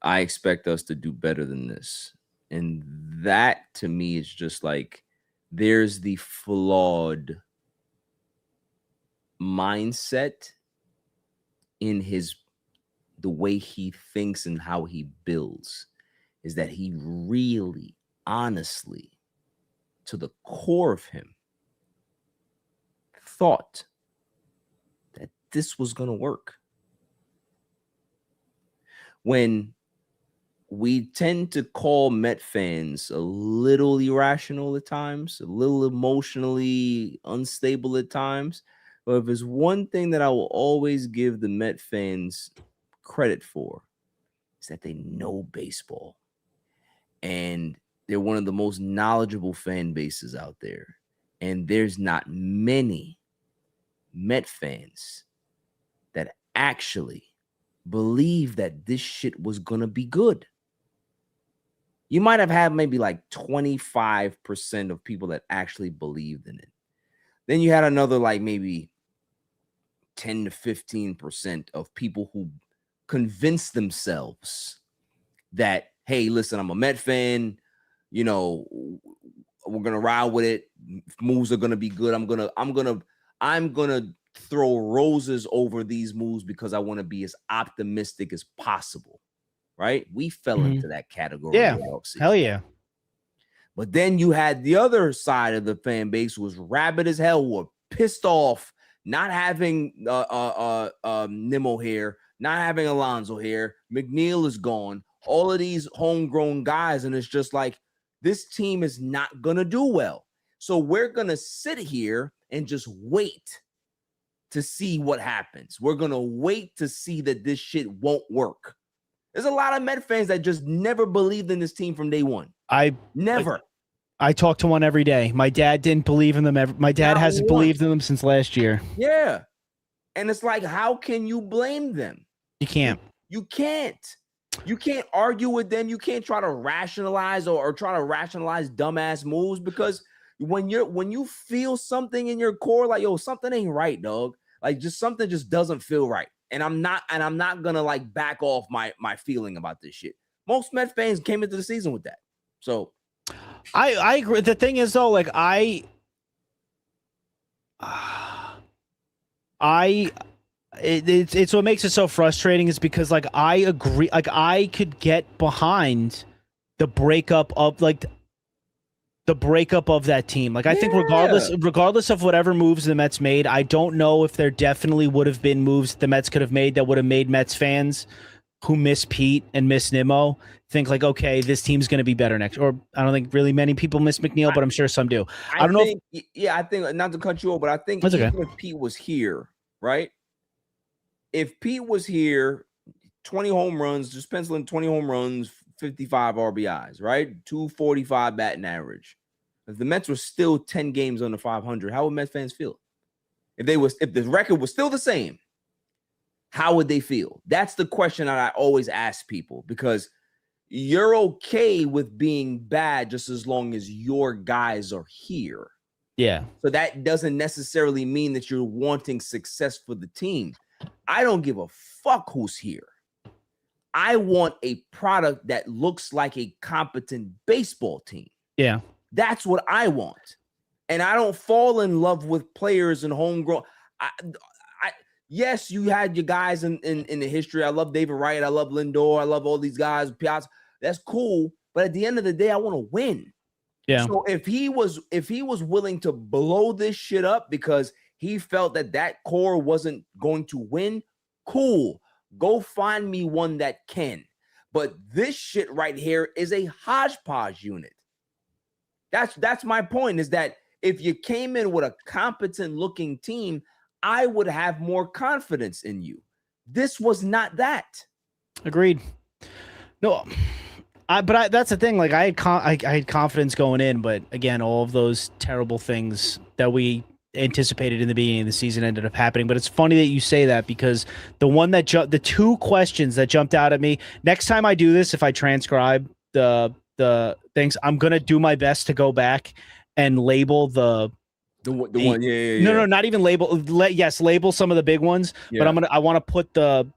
Speaker 2: I expect us to do better than this. And that to me is just like, there's the flawed mindset in the way he thinks and how he builds, is that he really, honestly, to the core of him, thought that this was going to work. When we tend to call Met fans a little irrational at times, a little emotionally unstable at times, but if there's one thing that I will always give the Met fans credit for, is that they know baseball. And they're one of the most knowledgeable fan bases out there. And there's not many Met fans that actually believe that this shit was going to be good. You might have had maybe like 25% of people that actually believed in it. Then you had another like maybe 10 to 15% of people who convinced themselves that, hey, listen, I'm a Met fan. We're gonna ride with it. Moves are gonna be good. I'm gonna throw roses over these moves because I want to be as optimistic as possible. Right? We fell into that category.
Speaker 3: Yeah, hell yeah.
Speaker 2: But then you had the other side of the fan base who was rabid as hell, who were pissed off not having Nimmo here, not having Alonzo here, McNeil is gone, all of these homegrown guys, and it's just like, this team is not going to do well. So we're going to sit here and just wait to see what happens. We're going to wait to see that this shit won't work. There's a lot of Met fans that just never believed in this team from day one. Never.
Speaker 3: I talk to one every day. My dad didn't believe in them ever. My dad hasn't believed in them since last year.
Speaker 2: Yeah. And it's like, how can you blame them?
Speaker 3: You can't.
Speaker 2: You can't. You can't argue with them. You can't try to rationalize or try to rationalize dumbass moves, because when you feel something in your core, like, yo, something ain't right, dog. Like, just something just doesn't feel right. And I'm not gonna like back off my feeling about this shit. Most Met fans came into the season with that. So
Speaker 3: I agree. The thing is though, like it's what makes it so frustrating is because like I agree, like I could get behind the breakup of that team. Like I think regardless of whatever moves the Mets made, I don't know if there definitely would have been moves the Mets could have made that would have made Mets fans who miss Pete and miss Nimmo think like, okay, this team's going to be better next. Or I don't think really many people miss McNeil, but I'm sure some do. I
Speaker 2: think not to cut you off, but I think even if Pete was here, right? If Pete was here, 20 home runs, just penciling 20 home runs, 55 RBIs, right? 245 batting average. If the Mets were still 10 games under 500, how would Mets fans feel? If the record was still the same, how would they feel? That's the question that I always ask people, because you're okay with being bad just as long as your guys are here.
Speaker 3: Yeah.
Speaker 2: So that doesn't necessarily mean that you're wanting success for the team. I don't give a fuck who's here. I want a product that looks like a competent baseball team.
Speaker 3: Yeah.
Speaker 2: That's what I want. And I don't fall in love with players and homegrown. Yes, you had your guys in the history. I love David Wright. I love Lindor. I love all these guys. Piazza. That's cool. But at the end of the day, I want to win.
Speaker 3: Yeah.
Speaker 2: So if he was willing to blow this shit up because he felt that core wasn't going to win, cool. Go find me one that can. But this shit right here is a hodgepodge unit. That's my point, is that if you came in with a competent looking team, I would have more confidence in you. This was not that.
Speaker 3: Agreed. No, that's the thing. Like I had confidence going in, but again, all of those terrible things that we anticipated in the beginning of the season ended up happening. But it's funny that you say that, because the two questions that jumped out at me. Next time I do this, if I transcribe the things, I'm gonna do my best to go back and label the one. No, not even label. Label some of the big ones. Yeah. But I want to put the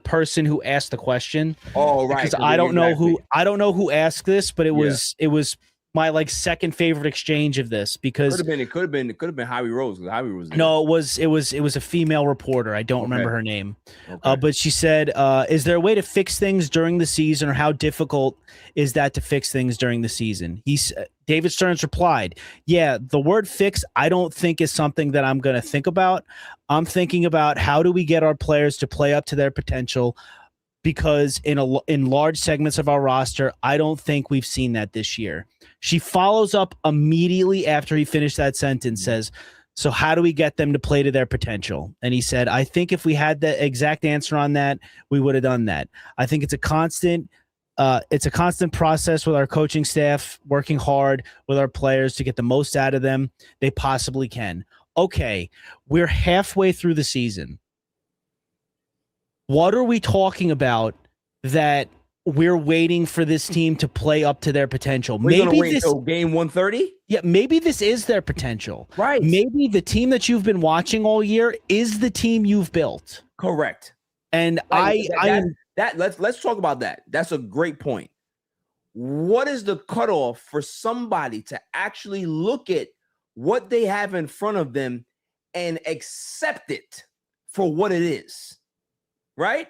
Speaker 3: person who asked the question.
Speaker 2: Oh, right.
Speaker 3: Because I don't know who asked this, but it was my like second favorite exchange of this, because
Speaker 2: it could have been Javi Rose. Javi Rose.
Speaker 3: No, it was a female reporter. I don't remember her name. Okay. But she said, is there a way to fix things during the season, or how difficult is that to fix things during the season? David Stearns replied, yeah, the word fix, I don't think is something that I'm going to think about. I'm thinking about how do we get our players to play up to their potential, because in large segments of our roster, I don't think we've seen that this year. She follows up immediately after he finished that sentence, says, so how do we get them to play to their potential? And he said, I think if we had the exact answer on that, we would have done that. I think it's a constant process with our coaching staff, working hard with our players to get the most out of them they possibly can. Okay, we're halfway through the season. What are we talking about that we're waiting for this team to play up to their potential?
Speaker 2: Maybe wait till game 130?
Speaker 3: Yeah, maybe this is their potential.
Speaker 2: Right.
Speaker 3: Maybe the team that you've been watching all year is the team you've built.
Speaker 2: Correct.
Speaker 3: And
Speaker 2: let's talk about that. That's a great point. What is the cutoff for somebody to actually look at what they have in front of them and accept it for what it is? Right?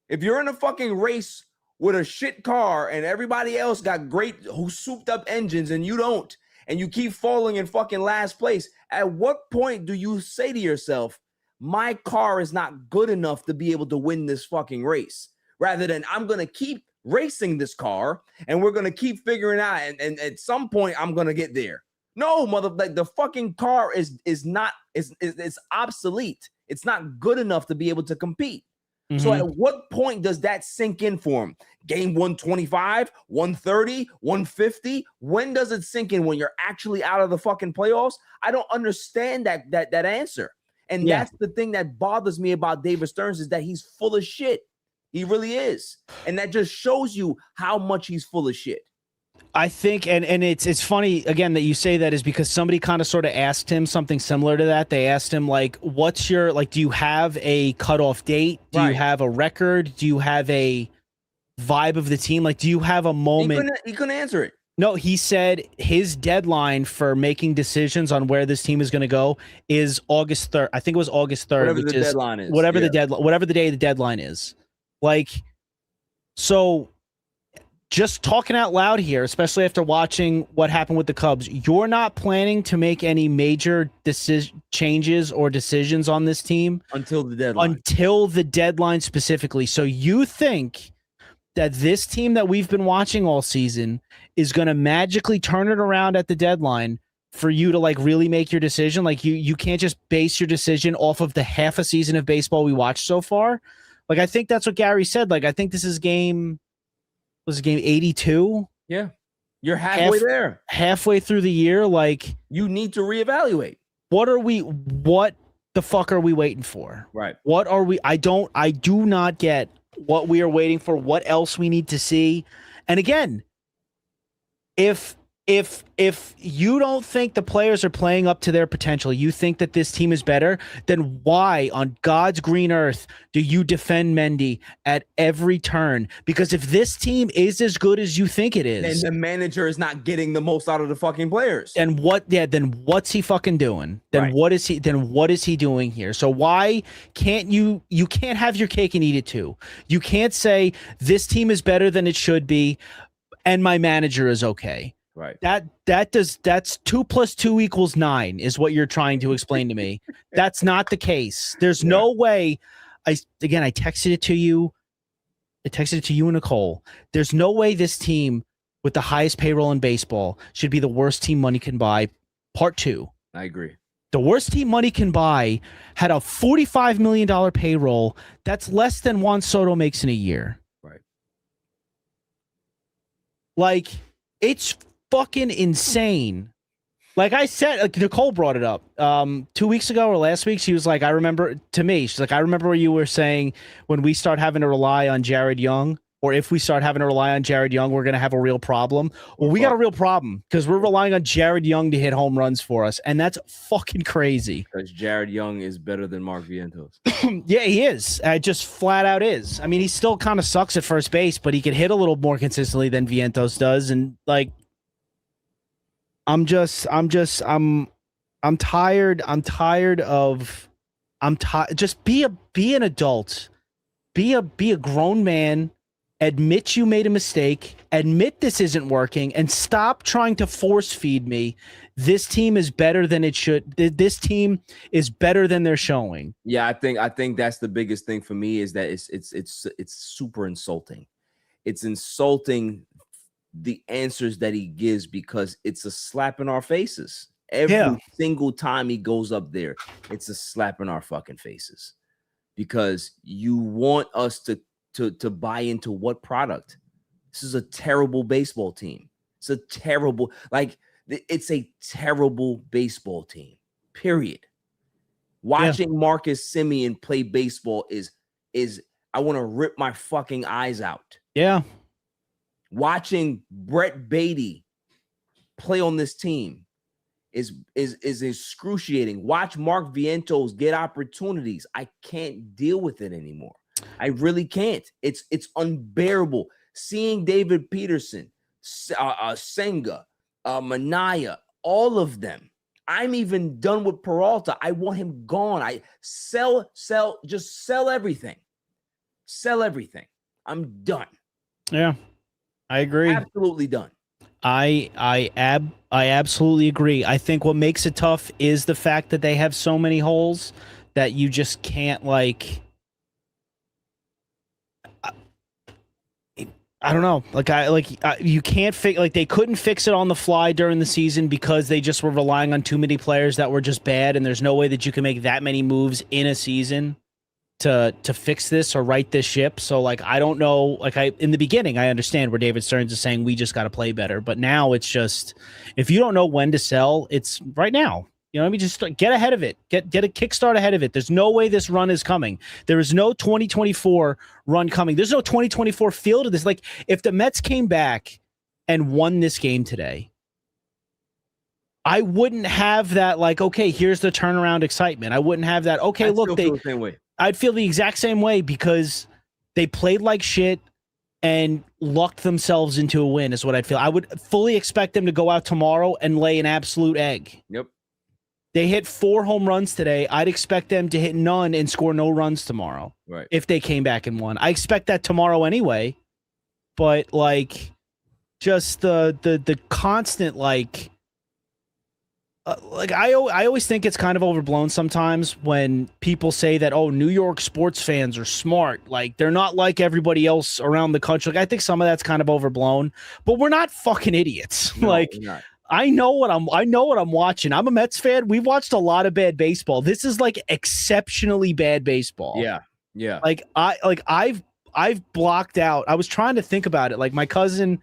Speaker 2: If you're in a fucking race with a shit car and everybody else got great souped up engines and you don't, and you keep falling in fucking last place, at what point do you say to yourself, my car is not good enough to be able to win this fucking race. Rather than I'm going to keep racing this car and we're going to keep figuring out. And at some point I'm going to get there. No, like the fucking car is obsolete. It's not good enough to be able to compete. Mm-hmm. So at what point does that sink in for him? Game 125, 130, 150? When does it sink in? When you're actually out of the fucking playoffs? I don't understand that answer. And that's the thing that bothers me about David Stearns is that he's full of shit. He really is. And that just shows you how much he's full of shit.
Speaker 3: I think, and it's funny, again, that you say that is because somebody kind of sort of asked him something similar to that. They asked him, like, what's your, like, do you have a cutoff date? Do you have a record? Do you have a vibe of the team? Like, do you have a moment?
Speaker 2: He couldn't answer it.
Speaker 3: No, he said his deadline for making decisions on where this team is going to go is August 3rd. I think it was August 3rd.
Speaker 2: Whatever the deadline is.
Speaker 3: Whatever the day the deadline is. Like, so just talking out loud here, especially after watching what happened with the Cubs, you're not planning to make any major changes or decisions on this team
Speaker 2: until the deadline.
Speaker 3: Until the deadline specifically. So you think that this team that we've been watching all season is going to magically turn it around at the deadline for you to like really make your decision? Like you can't just base your decision off of the half a season of baseball we watched so far. Like, I think that's what Gary said. Like, I think this is game 82?
Speaker 2: Yeah. You're halfway there.
Speaker 3: Halfway through the year. Like,
Speaker 2: you need to reevaluate.
Speaker 3: What the fuck are we waiting for?
Speaker 2: Right.
Speaker 3: What are we? I do not get what we are waiting for, what else we need to see. And again, if you don't think the players are playing up to their potential, you think that this team is better, then why on God's green earth do you defend Mendy at every turn? Because if this team is as good as you think it is,
Speaker 2: then the manager is not getting the most out of the fucking players.
Speaker 3: And then what's he fucking doing? Then what is he doing here? So why can't you can't have your cake and eat it too? You can't say this team is better than it should be and my manager is okay.
Speaker 2: Right.
Speaker 3: That's 2 + 2 = 9 is what you're trying to explain to me. That's not the case. There's no way. I texted it to you. I texted it to you and Nicole. There's no way this team with the highest payroll in baseball should be the worst team money can buy. Part 2.
Speaker 2: I agree.
Speaker 3: The worst team money can buy had a $45 million payroll. That's less than Juan Soto makes in a year.
Speaker 2: Right.
Speaker 3: Like, it's fucking insane. Like I said, like Nicole brought it up 2 weeks ago or last week. She was like, I remember where you were saying when we start having to rely on Jared Young, or if we start having to rely on Jared Young, we're going to have a real problem. Well, we got a real problem because we're relying on Jared Young to hit home runs for us. And that's fucking crazy.
Speaker 2: Because Jared Young is better than Mark Vientos.
Speaker 3: Yeah, he is. Just flat out is. I mean, he still kind of sucks at first base, but he can hit a little more consistently than Vientos does. And like, I'm tired of just be an adult. Be a grown man. Admit you made a mistake. Admit this isn't working and stop trying to force feed me. This team is better than it should. This team is better than they're showing.
Speaker 2: Yeah, I think that's the biggest thing for me is that it's super insulting. It's insulting the answers that he gives because it's a slap in our faces. Every single time he goes up there, it's a slap in our fucking faces because you want us to buy into what product? This is a terrible baseball team. It's a terrible baseball team, period. Watching Marcus Semien play baseball is I want to rip my fucking eyes out.
Speaker 3: Yeah.
Speaker 2: Watching Brett Beatty play on this team is excruciating. Watch Mark Vientos get opportunities. I can't deal with it anymore. I really can't. It's unbearable. Seeing David Peterson, Senga, Manaya, all of them. I'm even done with Peralta. I want him gone. I just sell everything. Sell everything. I'm done.
Speaker 3: Yeah. I agree.
Speaker 2: Absolutely done.
Speaker 3: I absolutely agree. I think what makes it tough is the fact that they have so many holes that you just can't like. I don't know. You can't fix. Like they couldn't fix it on the fly during the season because they just were relying on too many players that were just bad, and there's no way that you can make that many moves in a season to fix this or right this ship. So like I don't know. Like in the beginning, I understand where David Stearns is saying we just got to play better, but now it's just if you don't know when to sell, it's right now. You know what I mean? Just get ahead of it. Get a kickstart ahead of it. There's no way this run is coming. There is no 2024 run coming. There's no 2024 feel to this. Like if the Mets came back and won this game today, I wouldn't have that like, okay, here's the turnaround excitement. I wouldn't have that. Okay, look,
Speaker 2: feel the same way.
Speaker 3: I'd feel the exact same way because they played like shit and lucked themselves into a win is what I'd feel. I would fully expect them to go out tomorrow and lay an absolute egg.
Speaker 2: Yep.
Speaker 3: They hit 4 home runs today. I'd expect them to hit none and score no runs tomorrow.
Speaker 2: Right.
Speaker 3: If they came back and won. I expect that tomorrow anyway. But like just the constant like I always think it's kind of overblown sometimes when people say that, oh, New York sports fans are smart. Like they're not like everybody else around the country. Like I think some of that's kind of overblown, but we're not fucking idiots.
Speaker 2: No,
Speaker 3: like
Speaker 2: we're not.
Speaker 3: I know what I'm watching. I'm a Mets fan. We've watched a lot of bad baseball. This is like exceptionally bad baseball.
Speaker 2: Yeah. Yeah.
Speaker 3: I've blocked out. I was trying to think about it. Like my cousin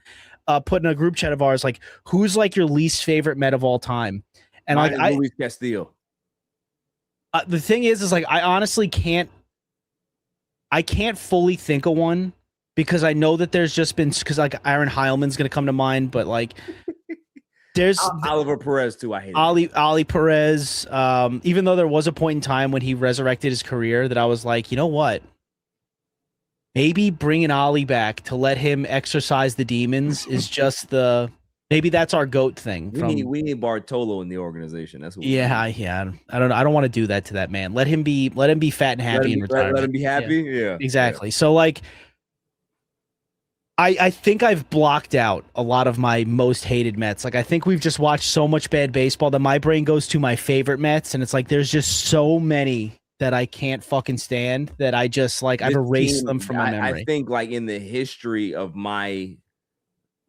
Speaker 3: put in a group chat of ours, like, who's like your least favorite Met of all time? And
Speaker 2: mine is Luis Castillo.
Speaker 3: The thing is like I honestly can't fully think of one because I know that there's just been because like Aaron Heilman's gonna come to mind, but like there's
Speaker 2: Oliver Perez too. I hate
Speaker 3: Ali Perez. Even though there was a point in time when he resurrected his career that I was like, you know what? Maybe bringing Ali back to let him exercise the demons is just maybe that's our GOAT thing.
Speaker 2: We need Bartolo in the organization. That's what
Speaker 3: yeah. I don't know. I don't want to do that to that man. Let him be fat and happy in retirement.
Speaker 2: Let him be happy. Yeah.
Speaker 3: Exactly. Yeah. So like I think I've blocked out a lot of my most hated Mets. Like I think we've just watched so much bad baseball that my brain goes to my favorite Mets, and it's like there's just so many that I can't fucking stand that I just like I've erased them from my memory.
Speaker 2: I think like in the history of my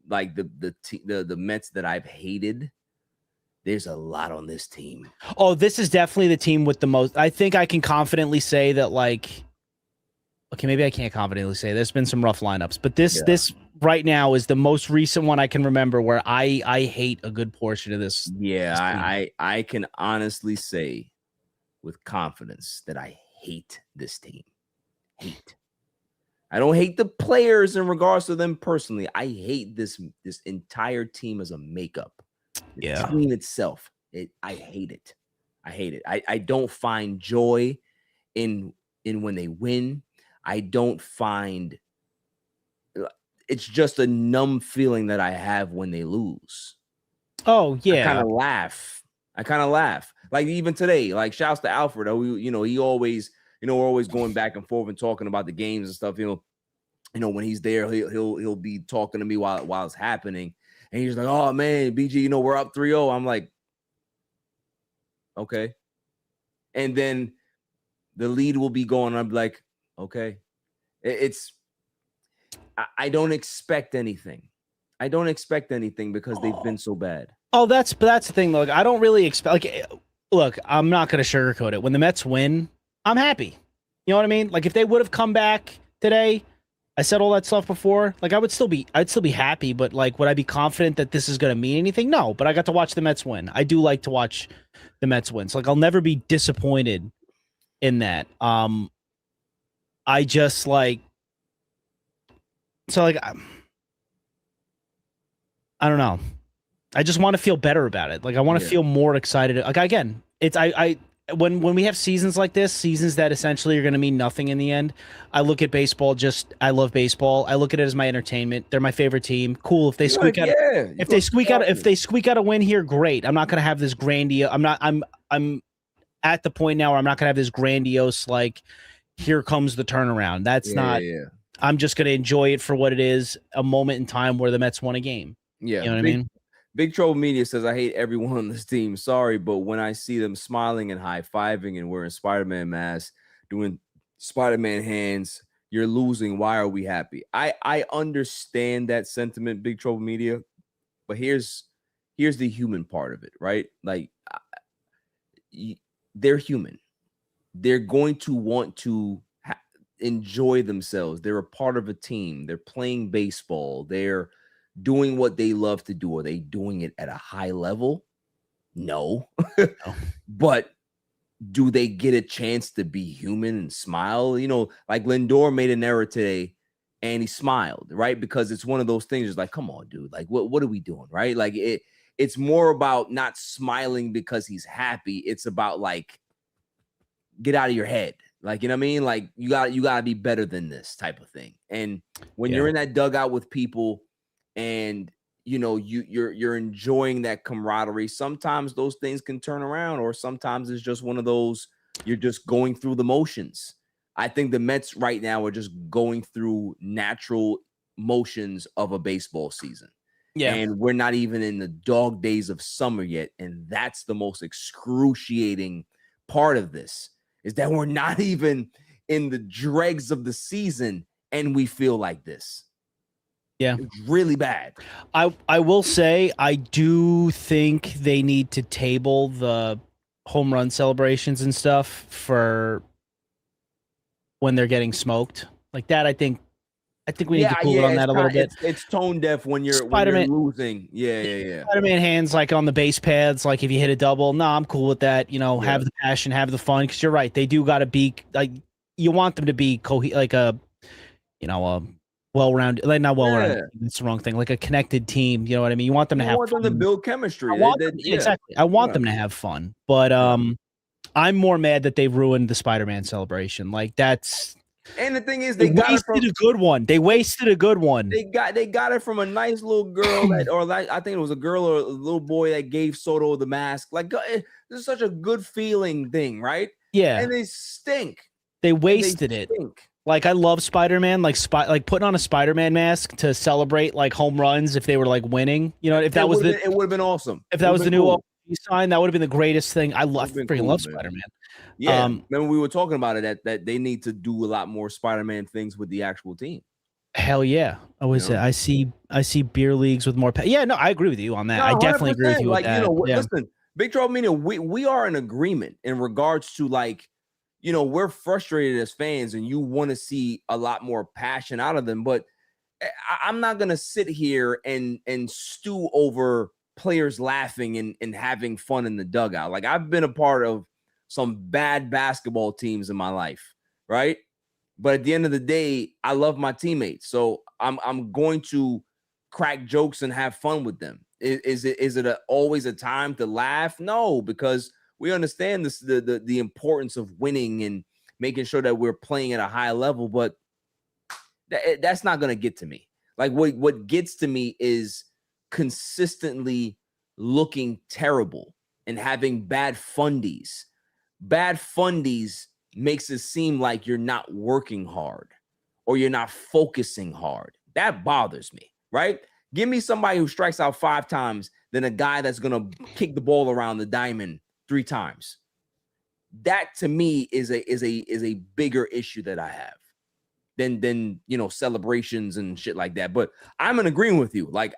Speaker 2: like the Mets that I've hated, there's a lot on this team.
Speaker 3: Oh, this is definitely the team with the most. I think I can confidently say that like. Okay, maybe I can't confidently say there's been some rough lineups, but this right now is the most recent one I can remember where I hate a good portion of this.
Speaker 2: Yeah, I can honestly say with confidence that I hate this team. Hate. I don't hate the players in regards to them personally. I hate this entire team as a makeup. The team itself. I hate it. I hate it. I don't find joy in when they win. I don't find it's just a numb feeling that I have when they lose.
Speaker 3: Oh, yeah.
Speaker 2: I kind of laugh. Like even today, like shouts to Alfred. He always, we're always going back and forth and talking about the games and stuff. When he's there, he'll be talking to me while it's happening. And he's like, oh man, BG, we're up 3-0. I'm like, okay. And then the lead will be going. I'm like, okay. I don't expect anything. I don't expect anything because they've been so bad.
Speaker 3: Oh, that's the thing. Look, I don't really expect. Like, look, I'm not going to sugarcoat it. When the Mets win, I'm happy. You know what I mean? Like, if they would have come back today, I said all that stuff before. Like, I'd still be happy. But like, would I be confident that this is going to mean anything? No. But I got to watch the Mets win. I do like to watch the Mets win. So like, I'll never be disappointed in that. I just like. So like, I don't know. I just want to feel better about it. Like I want to feel more excited. Like again, it's when we have seasons like this, seasons that essentially are going to mean nothing in the end. I look at baseball. I love baseball. I look at it as my entertainment. They're my favorite team. Cool. If they squeak out, if they squeak out a win here, great. I'm not going to have this grandiose. I'm at the point now where I'm not going to have this grandiose like, here comes the turnaround. That's not. Yeah. I'm just going to enjoy it for what it is, a moment in time where the Mets won a game.
Speaker 2: Yeah.
Speaker 3: You know what I mean?
Speaker 2: Big Trouble Media says, I hate everyone on this team. Sorry, but when I see them smiling and high-fiving and wearing Spider-Man masks, doing Spider-Man hands, you're losing. Why are we happy? I understand that sentiment, Big Trouble Media, but here's the human part of it, right? Like, they're human. They're going to want to enjoy themselves. They're a part of a team. They're playing baseball. They're doing what they love to do. Are they doing it at a high level? No. But do they get a chance to be human and smile? You know, like Lindor made an error today and he smiled, right? Because it's one of those things. It's like, come on, dude. Like, what are we doing, right? Like, it's more about not smiling because he's happy. It's about, like, get out of your head. Like, you know what I mean? Like, you gotta be better than this type of thing. And when you're in that dugout with people and, you know, you're enjoying that camaraderie, sometimes those things can turn around, or sometimes it's just one of those, you're just going through the motions. I think the Mets right now are just going through natural motions of a baseball season. Yeah. And we're not even in the dog days of summer yet. And that's the most excruciating part of this, is that we're not even in the dregs of the season and we feel like this. Yeah. It's really bad.
Speaker 3: I will say, I do think they need to table the home run celebrations and stuff for when they're getting smoked. Like that, I think we need to cool it on that a little bit.
Speaker 2: It's tone deaf when you're losing. Yeah.
Speaker 3: Spider-Man hands, like on the base pads, like if you hit a double, I'm cool with that. You know, have the passion, have the fun, because you're right. They do got to be, like, you want them to be like a, you know, a well-rounded, like not well-rounded. That's the wrong thing. Like a connected team. You know what I mean? You want them to have fun.
Speaker 2: Them to build chemistry.
Speaker 3: Exactly. I want them to have fun. But I'm more mad that they ruined the Spider-Man celebration. Like that's.
Speaker 2: And the thing is,
Speaker 3: they wasted a good one. They wasted a good one.
Speaker 2: They got it from a nice little girl I think it was a girl or a little boy that gave Soto the mask. Like, this is such a good feeling thing, right?
Speaker 3: Yeah.
Speaker 2: And they stink.
Speaker 3: They wasted it. Like, I love Spider-Man, like putting on a Spider-Man mask to celebrate like home runs if they were like winning. You know, if that was it would
Speaker 2: have been awesome.
Speaker 3: If that was the new sign, that would have been the greatest thing. I freaking love Spider-Man.
Speaker 2: Yeah, remember we were talking about it that they need to do a lot more Spider-Man things with the actual team.
Speaker 3: Hell yeah, I see beer leagues with more. I agree with you on that. I definitely agree with you.
Speaker 2: Like,
Speaker 3: with that.
Speaker 2: Listen, Big Trouble Media, we are in agreement in regards to, like, you know, we're frustrated as fans and you want to see a lot more passion out of them, but I'm not gonna sit here and stew over players laughing and having fun in the dugout. Like, I've been a part of some bad basketball teams in my life, right? But at the end of the day, I love my teammates, so I'm going to crack jokes and have fun with them. Is it always a time to laugh? No, because we understand this the importance of winning and making sure that we're playing at a high level, but that's not going to get to me. Like, what gets to me is consistently looking terrible and having bad fundies. Bad fundies makes it seem like you're not working hard or you're not focusing hard. That bothers me, right? Give me somebody who strikes out 5 times than a guy that's going to kick the ball around the diamond 3 times. That to me is a bigger issue that I have than you know, celebrations and shit like that. But I'm in agreement with you. Like,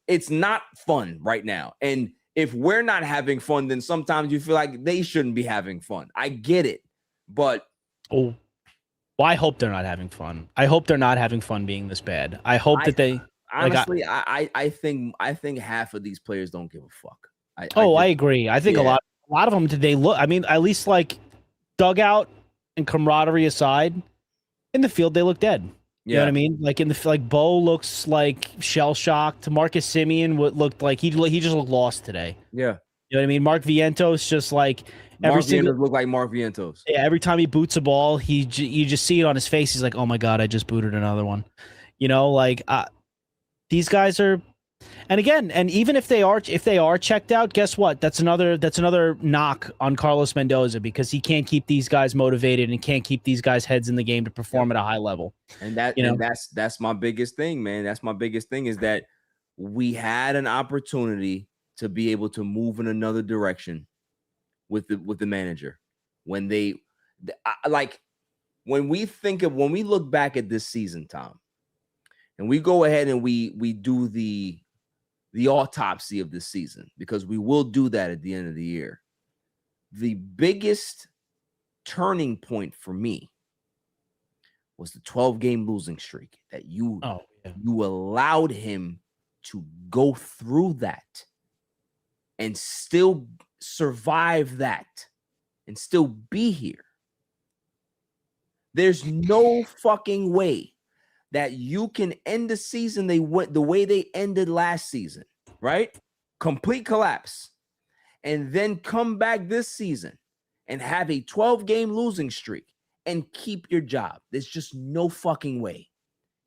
Speaker 2: it's not fun right now. And if we're not having fun, then sometimes you feel like they shouldn't be having fun. I get it, but
Speaker 3: I hope they're not having fun. I hope they're not having fun being this bad. I hope that they
Speaker 2: honestly. I think half of these players don't give a fuck.
Speaker 3: I agree. I think a lot of them. Did they look? I mean, at least like dugout and camaraderie aside, in the field they look dead. You know what I mean? Like Bo looks like shell shocked. Marcus Simeon looked like he just looked lost today.
Speaker 2: Yeah.
Speaker 3: You know what I mean? Mark Vientos just like
Speaker 2: look like Mark Vientos.
Speaker 3: Yeah, every time he boots a ball, you just see it on his face. He's like, "Oh my god, I just booted another one." You know, like these guys are. And again, and even if they are checked out, guess what? That's another knock on Carlos Mendoza, because he can't keep these guys motivated and can't keep these guys' heads in the game to perform at a high level.
Speaker 2: And that's my biggest thing, man. That's my biggest thing, is that we had an opportunity to be able to move in another direction with the manager. When we look back at this season, Tom, and we go ahead and we do the autopsy of this season, because we will do that at the end of the year. The biggest turning point for me was the 12-game losing streak that you allowed him to go through that and still survive that and still be here. There's no fucking way that you can end the season the way they ended last season, right? Complete collapse. And then come back this season and have a 12-game losing streak and keep your job. There's just no fucking way.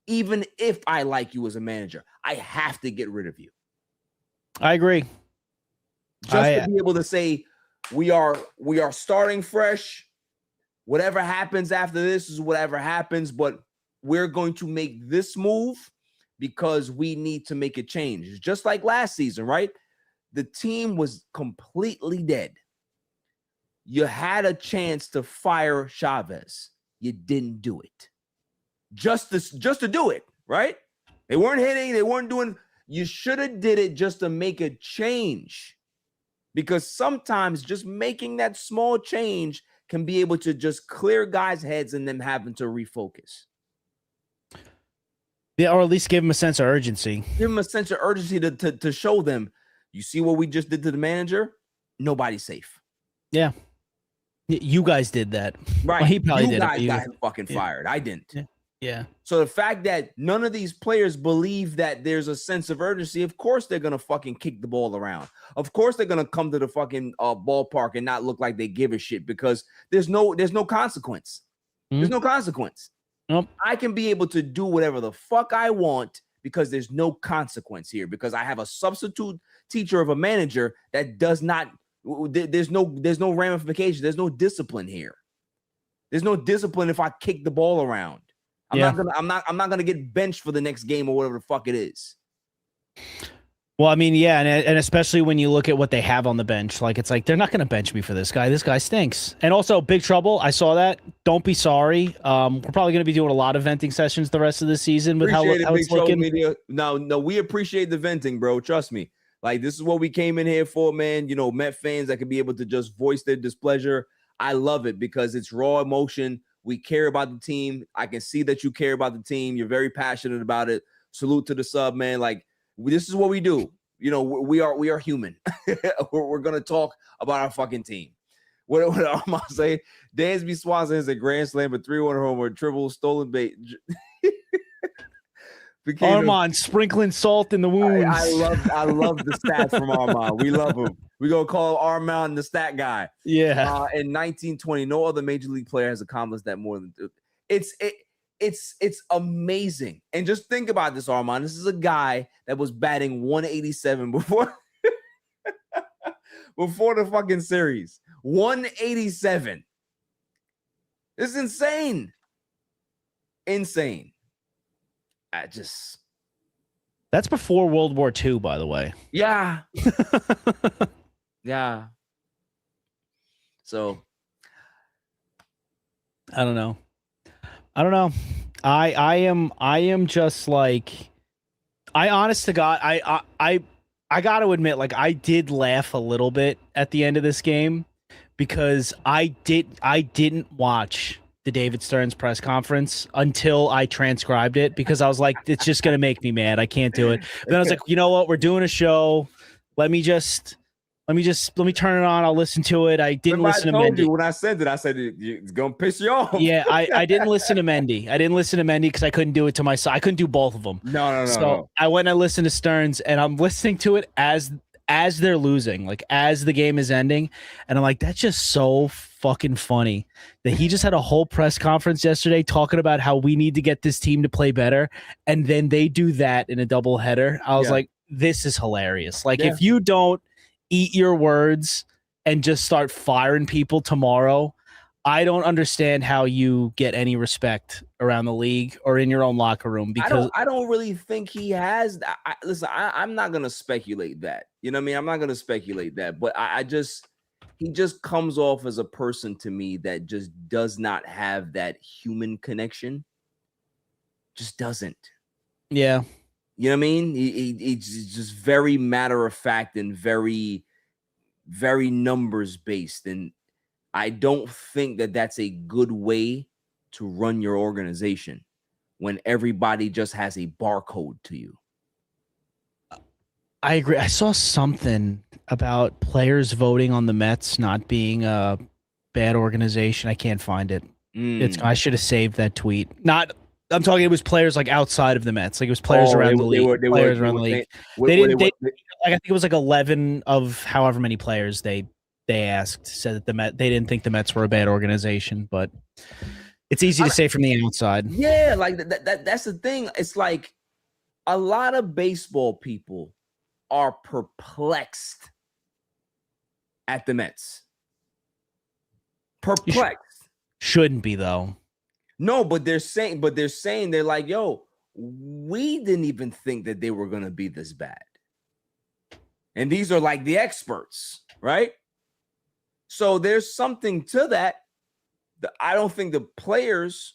Speaker 2: Even if I like you as a manager, I have to get rid of you.
Speaker 3: I agree.
Speaker 2: To be able to say we are starting fresh. Whatever happens after this is whatever happens, but we're going to make this move because we need to make a change. It's just like last season, right? The team was completely dead. You had a chance to fire Chavez. You didn't do it. Just to do it, right? They weren't hitting. They weren't doing. You should have did it just to make a change. Because sometimes just making that small change can be able to just clear guys' heads and them having to refocus.
Speaker 3: Yeah, or at least give them a sense of urgency.
Speaker 2: Give them a sense of urgency to show them, you see what we just did to the manager? Nobody's safe.
Speaker 3: Yeah. You guys did that.
Speaker 2: Right.
Speaker 3: Well, he probably
Speaker 2: you
Speaker 3: did
Speaker 2: guys
Speaker 3: it.
Speaker 2: got him fucking fired. I didn't.
Speaker 3: Yeah.
Speaker 2: So the fact that none of these players believe that there's a sense of urgency, of course they're going to fucking kick the ball around. Of course they're going to come to the fucking ballpark and not look like they give a shit, because there's no consequence. Mm-hmm. There's no consequence.
Speaker 3: Nope.
Speaker 2: I can be able to do whatever the fuck I want because there's no consequence here, because I have a substitute teacher of a manager that does not, there's no ramification. There's no discipline here. There's no discipline if I kick the ball around. I'm not gonna get benched for the next game or whatever the fuck it is.
Speaker 3: Well, I mean, yeah, and especially when you look at what they have on the bench, like it's like they're not gonna bench me for this guy. This guy stinks. And also, big trouble. I saw that. Don't be sorry. We're probably gonna be doing a lot of venting sessions the rest of the season with how it's looking.
Speaker 2: Media. No, we appreciate the venting, bro. Trust me. Like, this is what we came in here for, man. You know, Met fans that can be able to just voice their displeasure. I love it because it's raw emotion. We care about the team. I can see that you care about the team. You're very passionate about it. Salute to the sub, man. Like, this is what we do. You know, we are human. we're gonna talk about our fucking team. What I'm gonna say? Dansby Swanson has a grand slam, a 3-1 homer, triple, stolen base.
Speaker 3: Armand sprinkling salt in the wounds.
Speaker 2: I love the stats from Armand. We love him. We're gonna call Armand the stat guy.
Speaker 3: Yeah.
Speaker 2: In 1920, no other major league player has accomplished that more than it's amazing. And just think about this, Armand. This is a guy that was batting 187 before the fucking series. 187. This is insane. Insane.
Speaker 3: That's before World War II, by the way.
Speaker 2: Yeah. Yeah. So
Speaker 3: I don't know. I am just like, I honest to God, I got to admit, like, I did laugh a little bit at the end of this game because I didn't watch the David Stearns press conference until I transcribed it, because I was like, it's just going to make me mad. I can't do it. And then I was like, you know what? We're doing a show. Let me turn it on. I'll listen to it. I didn't listen to Mendy.
Speaker 2: When I said it's going to piss you off.
Speaker 3: Yeah, I didn't listen to Mendy. I didn't listen to Mendy because I couldn't do it to myself. I couldn't do both of them.
Speaker 2: No.
Speaker 3: I went and listened to Stearns, and I'm listening to it as they're losing, like as the game is ending. And I'm like, that's just so fucking funny that he just had a whole press conference yesterday talking about how we need to get this team to play better. And then they do that in a double header. I was like, this is hilarious. Like, if you don't eat your words and just start firing people tomorrow, I don't understand how you get any respect around the league or in your own locker room because
Speaker 2: I don't really think he has. Listen, I'm not gonna speculate that. You know what I mean? I'm not gonna speculate that, but he just comes off as a person to me that just does not have that human connection. Just doesn't.
Speaker 3: Yeah.
Speaker 2: You know what I mean? He's just very matter of fact and very, very numbers based. And I don't think that that's a good way to run your organization when everybody just has a barcode to you.
Speaker 3: I agree. I saw something about players voting on the Mets not being a bad organization. I can't find it. I should have saved that tweet. I'm talking. It was players like outside of the Mets. Like it was players around the league. Players around the league. They didn't. Like I think it was like 11 of however many players they asked said that they didn't think the Mets were a bad organization. But it's easy to say from the outside.
Speaker 2: Yeah, like that's the thing. It's like a lot of baseball people are perplexed at the Mets. Perplexed.
Speaker 3: Shouldn't be though.
Speaker 2: No, but they're saying they're like, yo, we didn't even think that they were gonna be this bad. And these are like the experts, right? So there's something to that. I don't think the players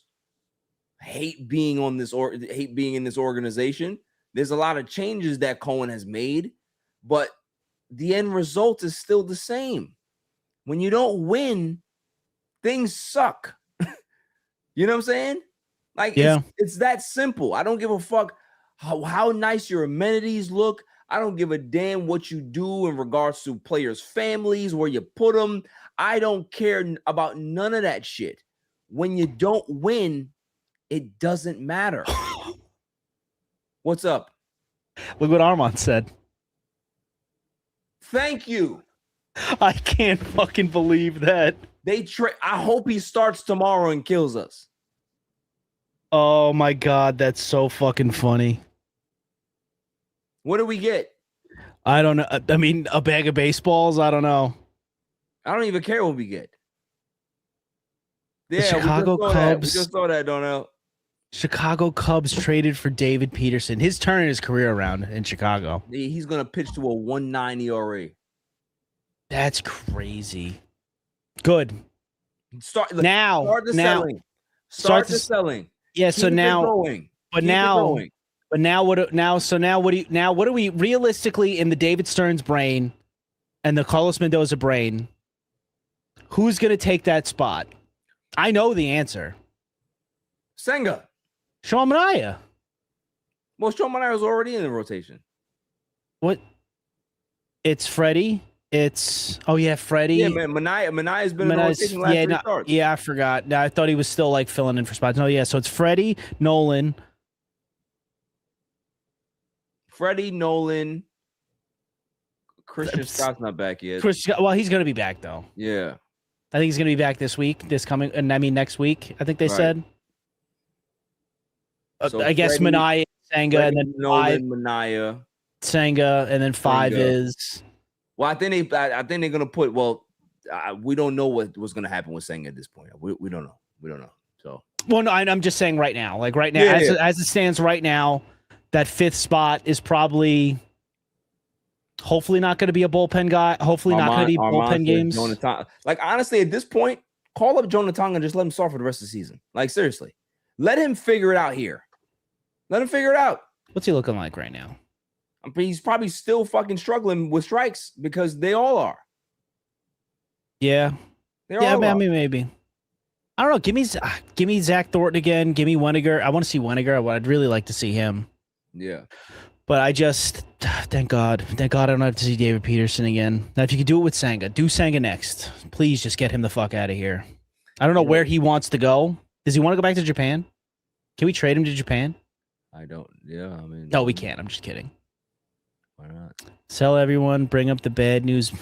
Speaker 2: hate being in this organization. There's a lot of changes that Cohen has made, but the end result is still the same. When you don't win, things suck. You know what I'm saying? Like, yeah. It's that simple. I don't give a fuck how nice your amenities look. I don't give a damn what you do in regards to players' families, where you put them. I don't care about none of that shit. When you don't win, it doesn't matter. What's up?
Speaker 3: Look what Armand said.
Speaker 2: Thank you.
Speaker 3: I can't fucking believe that.
Speaker 2: I hope he starts tomorrow and kills us.
Speaker 3: Oh my God, that's so fucking funny.
Speaker 2: What do we get?
Speaker 3: I don't know. I mean, a bag of baseballs? I don't know.
Speaker 2: I don't even care what we get.
Speaker 3: Yeah, the Chicago Cubs.
Speaker 2: We just saw that, don't know.
Speaker 3: Chicago Cubs traded for David Peterson. His turning his career around in Chicago.
Speaker 2: He's going to pitch to a 1.9 ERA.
Speaker 3: That's crazy. Good.
Speaker 2: Start the selling. Start the selling.
Speaker 3: Yeah, so now what do we realistically in the David Stearns brain and the Carlos Mendoza brain, who's going to take that spot? I know the answer.
Speaker 2: Senga.
Speaker 3: Sean Manaea.
Speaker 2: Well, Sean Manaea was already in the rotation.
Speaker 3: What? It's Freddie. Freddie.
Speaker 2: Yeah, man, Manaea's been in the rotation last 3 starts.
Speaker 3: Yeah, I forgot. No, I thought he was still like filling in for spots. No, yeah, so it's Freddie, Nolan.
Speaker 2: Christian Scott's not back yet.
Speaker 3: Well, he's going to be back though.
Speaker 2: Yeah.
Speaker 3: I think he's going to be back next week. I think they said. So I guess Manaea, Senga, and then
Speaker 2: Nolan, Manaea,
Speaker 3: Senga, and then 5
Speaker 2: Senga.
Speaker 3: is.
Speaker 2: Well, I think they're gonna put. Well, we don't know what's gonna happen with Senga at this point. We don't know. We don't know. So.
Speaker 3: Well, no, I'm just saying right now. Like right now, as it stands right now, that 5th spot is probably. Hopefully not going to be a bullpen guy. Hopefully not going to be bullpen games.
Speaker 2: Like, honestly, at this point, call up Jonah Tonga and just let him start for the rest of the season. Like, seriously. Let him figure it out here. Let him figure it out.
Speaker 3: What's he looking like right now?
Speaker 2: He's probably still fucking struggling with strikes because they all are.
Speaker 3: Yeah. I mean, maybe. I don't know. Give me Zach Thornton again. Give me Weniger. I want to see Weniger. I'd really like to see him.
Speaker 2: Yeah.
Speaker 3: But I just, thank God I don't have to see David Peterson again. Now, if you could do it with Senga, do Senga next. Please just get him the fuck out of here. I don't know where he wants to go. Does he want to go back to Japan? Can we trade him to Japan?
Speaker 2: I don't. Yeah, I mean.
Speaker 3: No, we can't. I'm just kidding.
Speaker 2: Why not?
Speaker 3: Sell everyone. Bring up the bad news.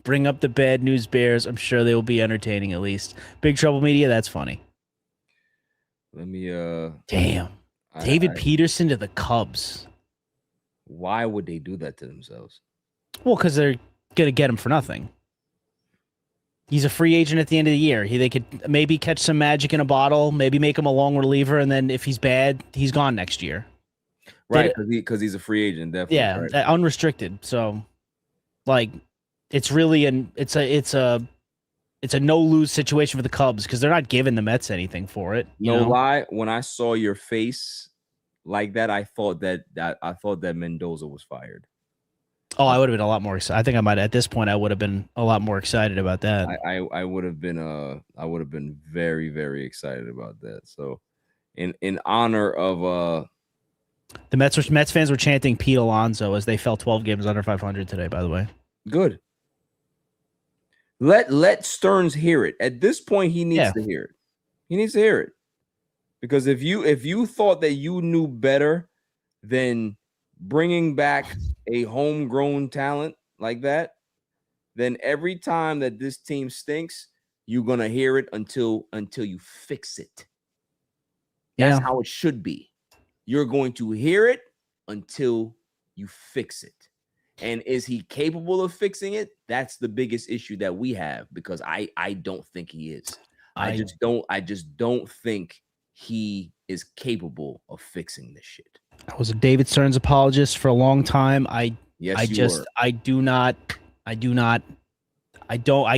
Speaker 3: Bring up the bad news bears. I'm sure they will be entertaining at least. Big Trouble Media. That's funny.
Speaker 2: Let me.
Speaker 3: Damn. David Peterson to the Cubs.
Speaker 2: Why would they do that to themselves?
Speaker 3: Well, because they're going to get him for nothing. He's a free agent at the end of the year. They could maybe catch some magic in a bottle, maybe make him a long reliever, and then if he's bad, he's gone next year.
Speaker 2: Right, because he's a free agent, definitely.
Speaker 3: Yeah,
Speaker 2: right.
Speaker 3: Unrestricted. So, like, it's really it's a no lose situation for the Cubs because they're not giving the Mets anything for it.
Speaker 2: No lie, when I saw your face like that, I thought that Mendoza was fired.
Speaker 3: Oh, I would have been a lot more excited. I think at this point I would have been a lot more excited about that.
Speaker 2: I would have been very, very excited about that. So in honor of
Speaker 3: the Mets fans were chanting Pete Alonso as they fell 12 games under 500 today, by the way.
Speaker 2: Good. Let Stearns hear it. At this point, he needs to hear it. He needs to hear it. Because if you thought that you knew better than bringing back a homegrown talent like that, then every time that this team stinks, you're gonna hear it until you fix it. That's how it should be. You're going to hear it until you fix it. And is he capable of fixing it? That's the biggest issue that we have, because I don't think he is. I just don't think he is capable of fixing this shit.
Speaker 3: I was a David Stearns apologist for a long time. I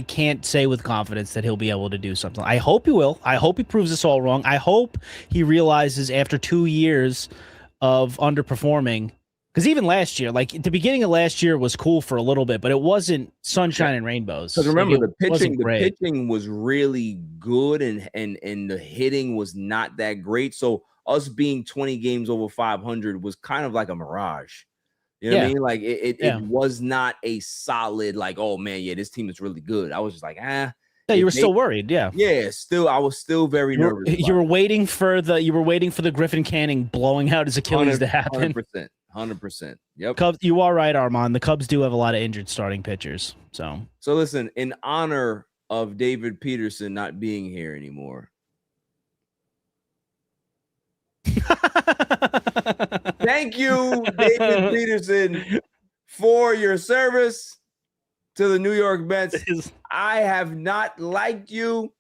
Speaker 3: can't say with confidence that he'll be able to do something. I hope he will. I hope he proves us all wrong. I hope he realizes after 2 years of underperforming, because even last year, like the beginning of last year was cool for a little bit, but it wasn't sunshine and rainbows.
Speaker 2: Because remember, the pitching was really good and the hitting was not that great. So us being 20 games over 500 was kind of like a mirage. You know what I mean? Like it was not a solid, like, oh man, yeah, this team is really good. I was just like,
Speaker 3: Yeah, you were still worried. Yeah.
Speaker 2: I was still very nervous.
Speaker 3: You were waiting for the Griffin Canning blowing out his Achilles to happen.
Speaker 2: 100%. Yep.
Speaker 3: Cubs, you are right, Armand. The Cubs do have a lot of injured starting pitchers. So
Speaker 2: listen, in honor of David Peterson not being here anymore. Thank you, David Peterson, for your service to the New York Mets. I have not liked you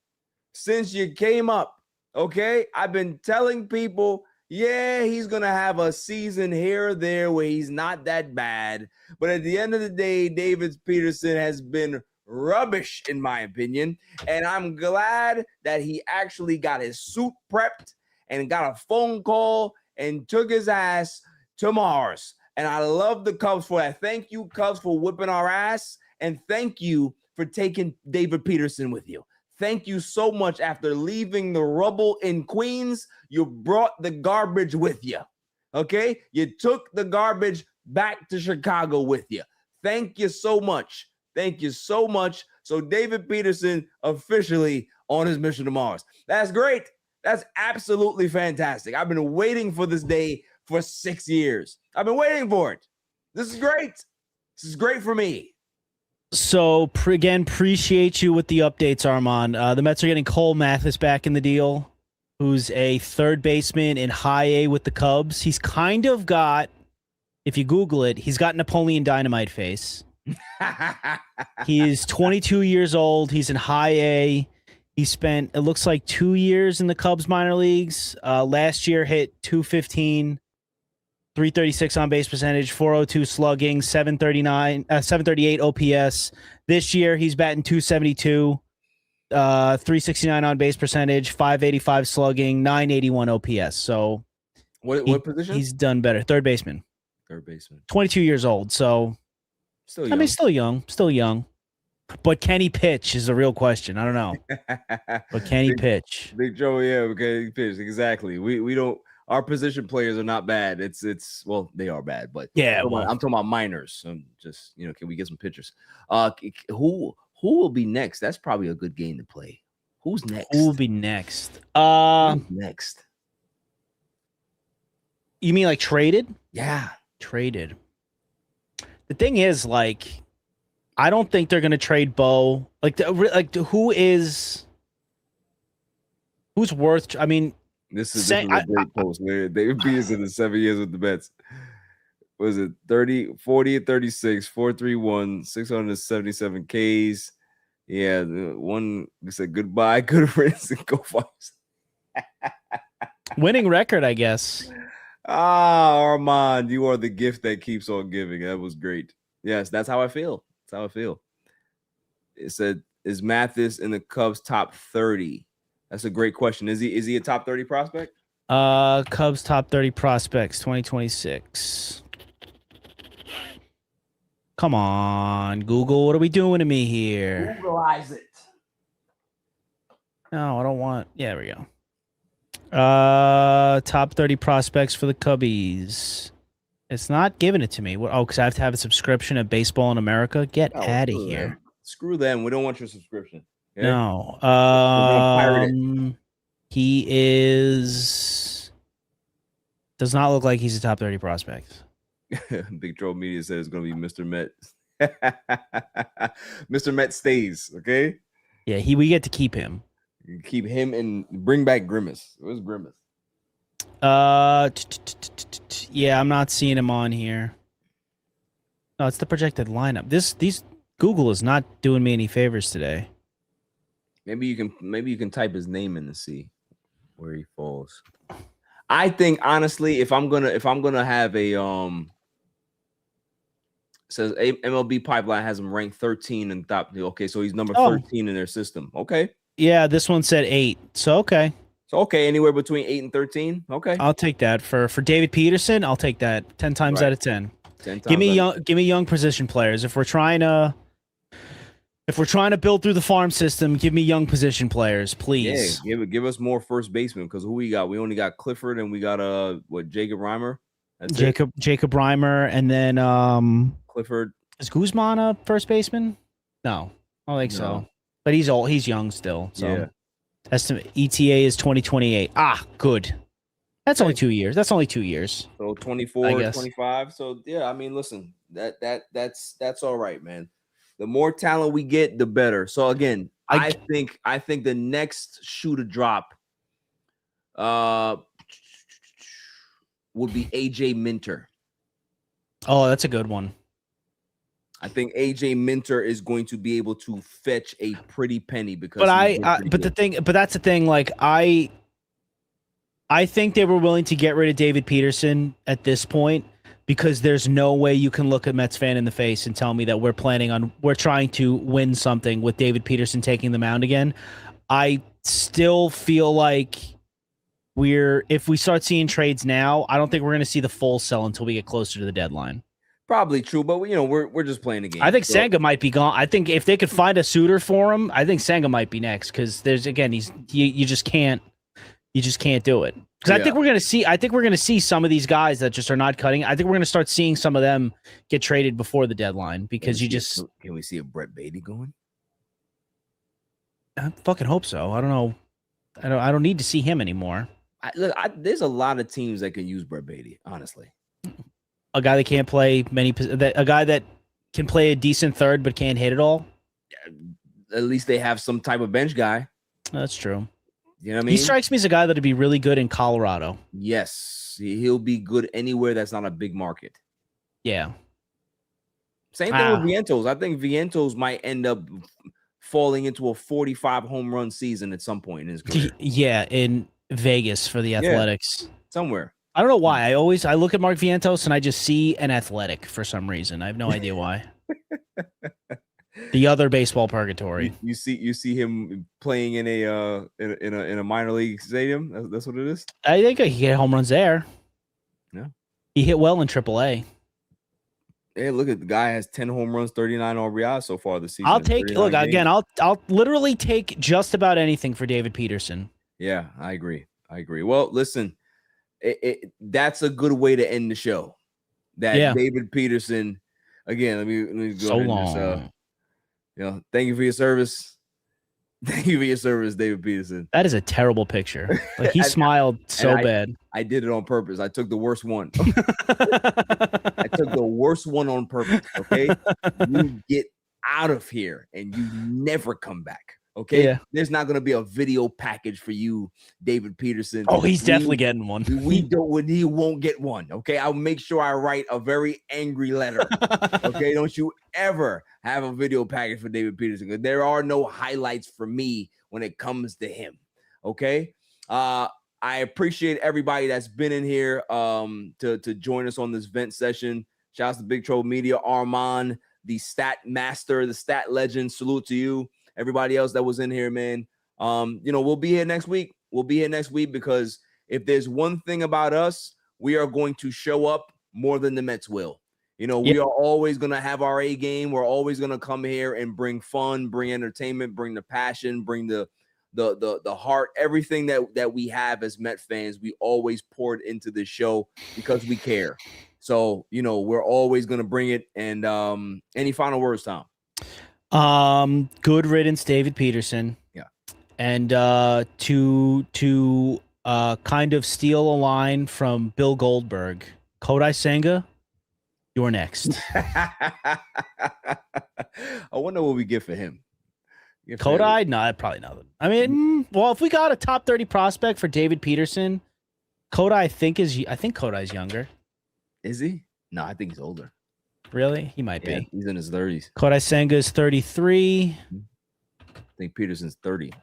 Speaker 2: since you came up. Okay, I've been telling people, he's gonna have a season here or there where he's not that bad, but at the end of the day, David Peterson has been rubbish in my opinion, and I'm glad that he actually got his suit prepped and got a phone call and took his ass to Mars. And I love the Cubs for that. Thank you, Cubs, for whipping our ass. And thank you for taking David Peterson with you. Thank you so much. After leaving the rubble in Queens, you brought the garbage with you. Okay? You took the garbage back to Chicago with you. Thank you so much. Thank you so much. So David Peterson officially on his mission to Mars. That's great. That's absolutely fantastic. I've been waiting for this day for 6 years. I've been waiting for it. This is great. This is great for me.
Speaker 3: So, again, appreciate you with the updates, Armand. The Mets are getting Cole Mathis back in the deal, who's a third baseman in high A with the Cubs. He's kind of got, if you Google it, he's got Napoleon Dynamite face. He's 22 years old. He's in high A. He spent, it looks like, 2 years in the Cubs minor leagues. Last year hit 215, 336 on base percentage, 402 slugging, 738 OPS. This year he's batting 272, 369 on base percentage, 585 slugging, 981 OPS. So
Speaker 2: what position?
Speaker 3: He's done better. Third baseman. 22 years old. So
Speaker 2: still young.
Speaker 3: I mean, still young. But can he pitch is the real question. I don't know. But can he pitch?
Speaker 2: Big Joe, can he pitch? Exactly. We don't. Our position players are not bad. It's well, they are bad, but I'm talking about minors. Just can we get some pitchers? Who will be next? That's probably a good game to play. Who's next?
Speaker 3: Who will be next?
Speaker 2: Who's next?
Speaker 3: You mean like traded?
Speaker 2: Yeah,
Speaker 3: traded. The thing is, like, I don't think they're gonna trade Bo. Who's worth? I mean,
Speaker 2: this is a great post. David Peterson in 7 years with the Mets. Was it 40 and 36, 431, 677 Ks, Yeah, one said goodbye, good riddance, and go fight.
Speaker 3: Winning record, I guess.
Speaker 2: Armand, you are the gift that keeps on giving. That was great. Yes, that's how I feel. That's how I feel. It said, is Mathis in the Cubs top 30? That's a great question. Is he a top 30 prospect?
Speaker 3: Cubs top 30 prospects 2026. Come on, Google. What are we doing to me here?
Speaker 2: Googleize it.
Speaker 3: No, I don't want. Yeah, there we go. Top 30 prospects for the Cubbies. It's not giving it to me. Oh, because I have to have a subscription at Baseball in America. Get out of here.
Speaker 2: Them. Screw them. We don't want your subscription. Okay?
Speaker 3: No.
Speaker 2: We're gonna pirate it.
Speaker 3: He is. Does not look like he's a top 30 prospect.
Speaker 2: Big Troll Media says it's going to be Mr. Met. Mr. Met stays, okay?
Speaker 3: Yeah, we get to keep him.
Speaker 2: You keep him and bring back Grimace. Where's Grimace?
Speaker 3: Yeah, I'm not seeing him on here. No, it's the projected lineup. These Google is not doing me any favors today.
Speaker 2: Maybe you can type his name in to see where he falls. I think honestly, if I'm gonna have a says MLB Pipeline has him ranked 13 in top. Okay, so he's number 13 in their system. Okay.
Speaker 3: Yeah, this one said 8. So okay.
Speaker 2: So okay, anywhere between 8 and 13. Okay.
Speaker 3: I'll take that for David Peterson. I'll take that 10 times out of 10.
Speaker 2: 10 times
Speaker 3: give me young position players. If we're trying to build through the farm system, give me young position players, please.
Speaker 2: Yeah, give us more first basemen because who we got? We only got Clifford and we got Jacob Reimer. That's
Speaker 3: Jacob Reimer, and then
Speaker 2: Clifford.
Speaker 3: Is Guzman a first baseman? No, I don't think so. But he's old. He's young still. So
Speaker 2: yeah.
Speaker 3: Estimate ETA is 2028. Good. That's only 2 years. That's only 2 years.
Speaker 2: So 24, 25. So yeah, I mean, listen, that's all right, man. The more talent we get, the better. So again, I think the next shoe to drop would be AJ Minter.
Speaker 3: Oh, that's a good one.
Speaker 2: I think AJ Minter is going to be able to fetch a pretty penny because.
Speaker 3: But that's the thing. Like I think they were willing to get rid of David Peterson at this point because there's no way you can look a Mets fan in the face and tell me that we're trying to win something with David Peterson taking the mound again. I still feel like if we start seeing trades now, I don't think we're going to see the full sell until we get closer to the deadline.
Speaker 2: Probably true, but we're just playing the game.
Speaker 3: I think Senga might be gone. I think if they could find a suitor for him, I think Senga might be next because you just can't do it. Because I think we're gonna see some of these guys that just are not cutting. I think we're gonna start seeing some of them get traded before the deadline because
Speaker 2: can we see a Brett Beatty going?
Speaker 3: I fucking hope so. I don't know. I don't need to see him anymore.
Speaker 2: There's a lot of teams that can use Brett Beatty, honestly.
Speaker 3: A guy that can't play a guy that can play a decent third but can't hit it all.
Speaker 2: At least they have some type of bench guy.
Speaker 3: That's true.
Speaker 2: You know what I mean?
Speaker 3: He strikes me as a guy that'd be really good in Colorado.
Speaker 2: Yes, he'll be good anywhere that's not a big market.
Speaker 3: Yeah.
Speaker 2: Same thing with Vientos. I think Vientos might end up falling into a 45 home run season at some point in his career.
Speaker 3: Yeah, in Vegas for the Athletics.
Speaker 2: Somewhere.
Speaker 3: I don't know why. I look at Mark Vientos and I just see an Athletic for some reason. I have no idea why. The other baseball purgatory.
Speaker 2: You see him playing in a minor league stadium. That's what it is.
Speaker 3: I think he hit home runs there.
Speaker 2: Yeah,
Speaker 3: he hit well in AAA.
Speaker 2: Hey, look at the guy has 10 home runs, 39 RBIs so far this season.
Speaker 3: I'll literally take just about anything for David Peterson.
Speaker 2: Yeah, I agree. Well, listen. That's a good way to end the show. David Peterson, again, let me go
Speaker 3: so
Speaker 2: ahead
Speaker 3: long.
Speaker 2: And thank you for your service. Thank you for your service, David Peterson.
Speaker 3: That is a terrible picture. Like he smiled so bad.
Speaker 2: I did it on purpose. I took the worst one. I took the worst one on purpose. Okay, you get out of here and you never come back. Okay.
Speaker 3: Yeah.
Speaker 2: There's not going to be a video package for you, David Peterson.
Speaker 3: Oh, he's definitely getting one.
Speaker 2: He won't get one. Okay. I'll make sure I write a very angry letter. Okay. Don't you ever have a video package for David Peterson, because there are no highlights for me when it comes to him. Okay. I appreciate everybody that's been in here to join us on this vent session. Shout out to Big Troll Media, Armand, the stat master, the stat legend. Salute to you. Everybody else that was in here, man. We'll be here next week. We'll be here next week, because if there's one thing about us, we are going to show up more than the Mets will. We are always going to have our A game. We're always going to come here and bring fun, bring entertainment, bring the passion, bring the heart, everything that we have as Met fans. We always poured into this show because we care. So, we're always going to bring it. And any final words, Tom?
Speaker 3: Good riddance, David Peterson.
Speaker 2: Yeah.
Speaker 3: And to kind of steal a line from Bill Goldberg, Kodai Senga, you're next.
Speaker 2: I wonder what we get for him.
Speaker 3: Kodai? No, probably nothing. I mean, well, if we got a top 30 prospect for David Peterson, Kodai, I think Kodai's younger.
Speaker 2: Is he? No, I think he's older.
Speaker 3: Really? He might be.
Speaker 2: He's in his 30s.
Speaker 3: Kodai Senga is 33.
Speaker 2: I think Peterson's 30.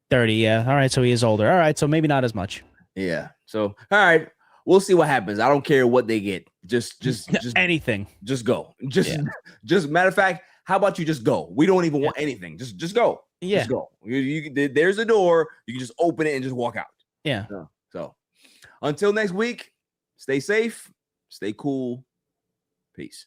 Speaker 3: 30, yeah. All right, so he is older. All right, so maybe not as much.
Speaker 2: Yeah. So, all right. We'll see what happens. I don't care what they get. Just
Speaker 3: anything.
Speaker 2: Just go. Just matter of fact, how about you just go? We don't even want anything. Just go.
Speaker 3: Yeah.
Speaker 2: Just go. There's a door. You can just open it and just walk out.
Speaker 3: Yeah.
Speaker 2: So until next week, stay safe, stay cool. Peace.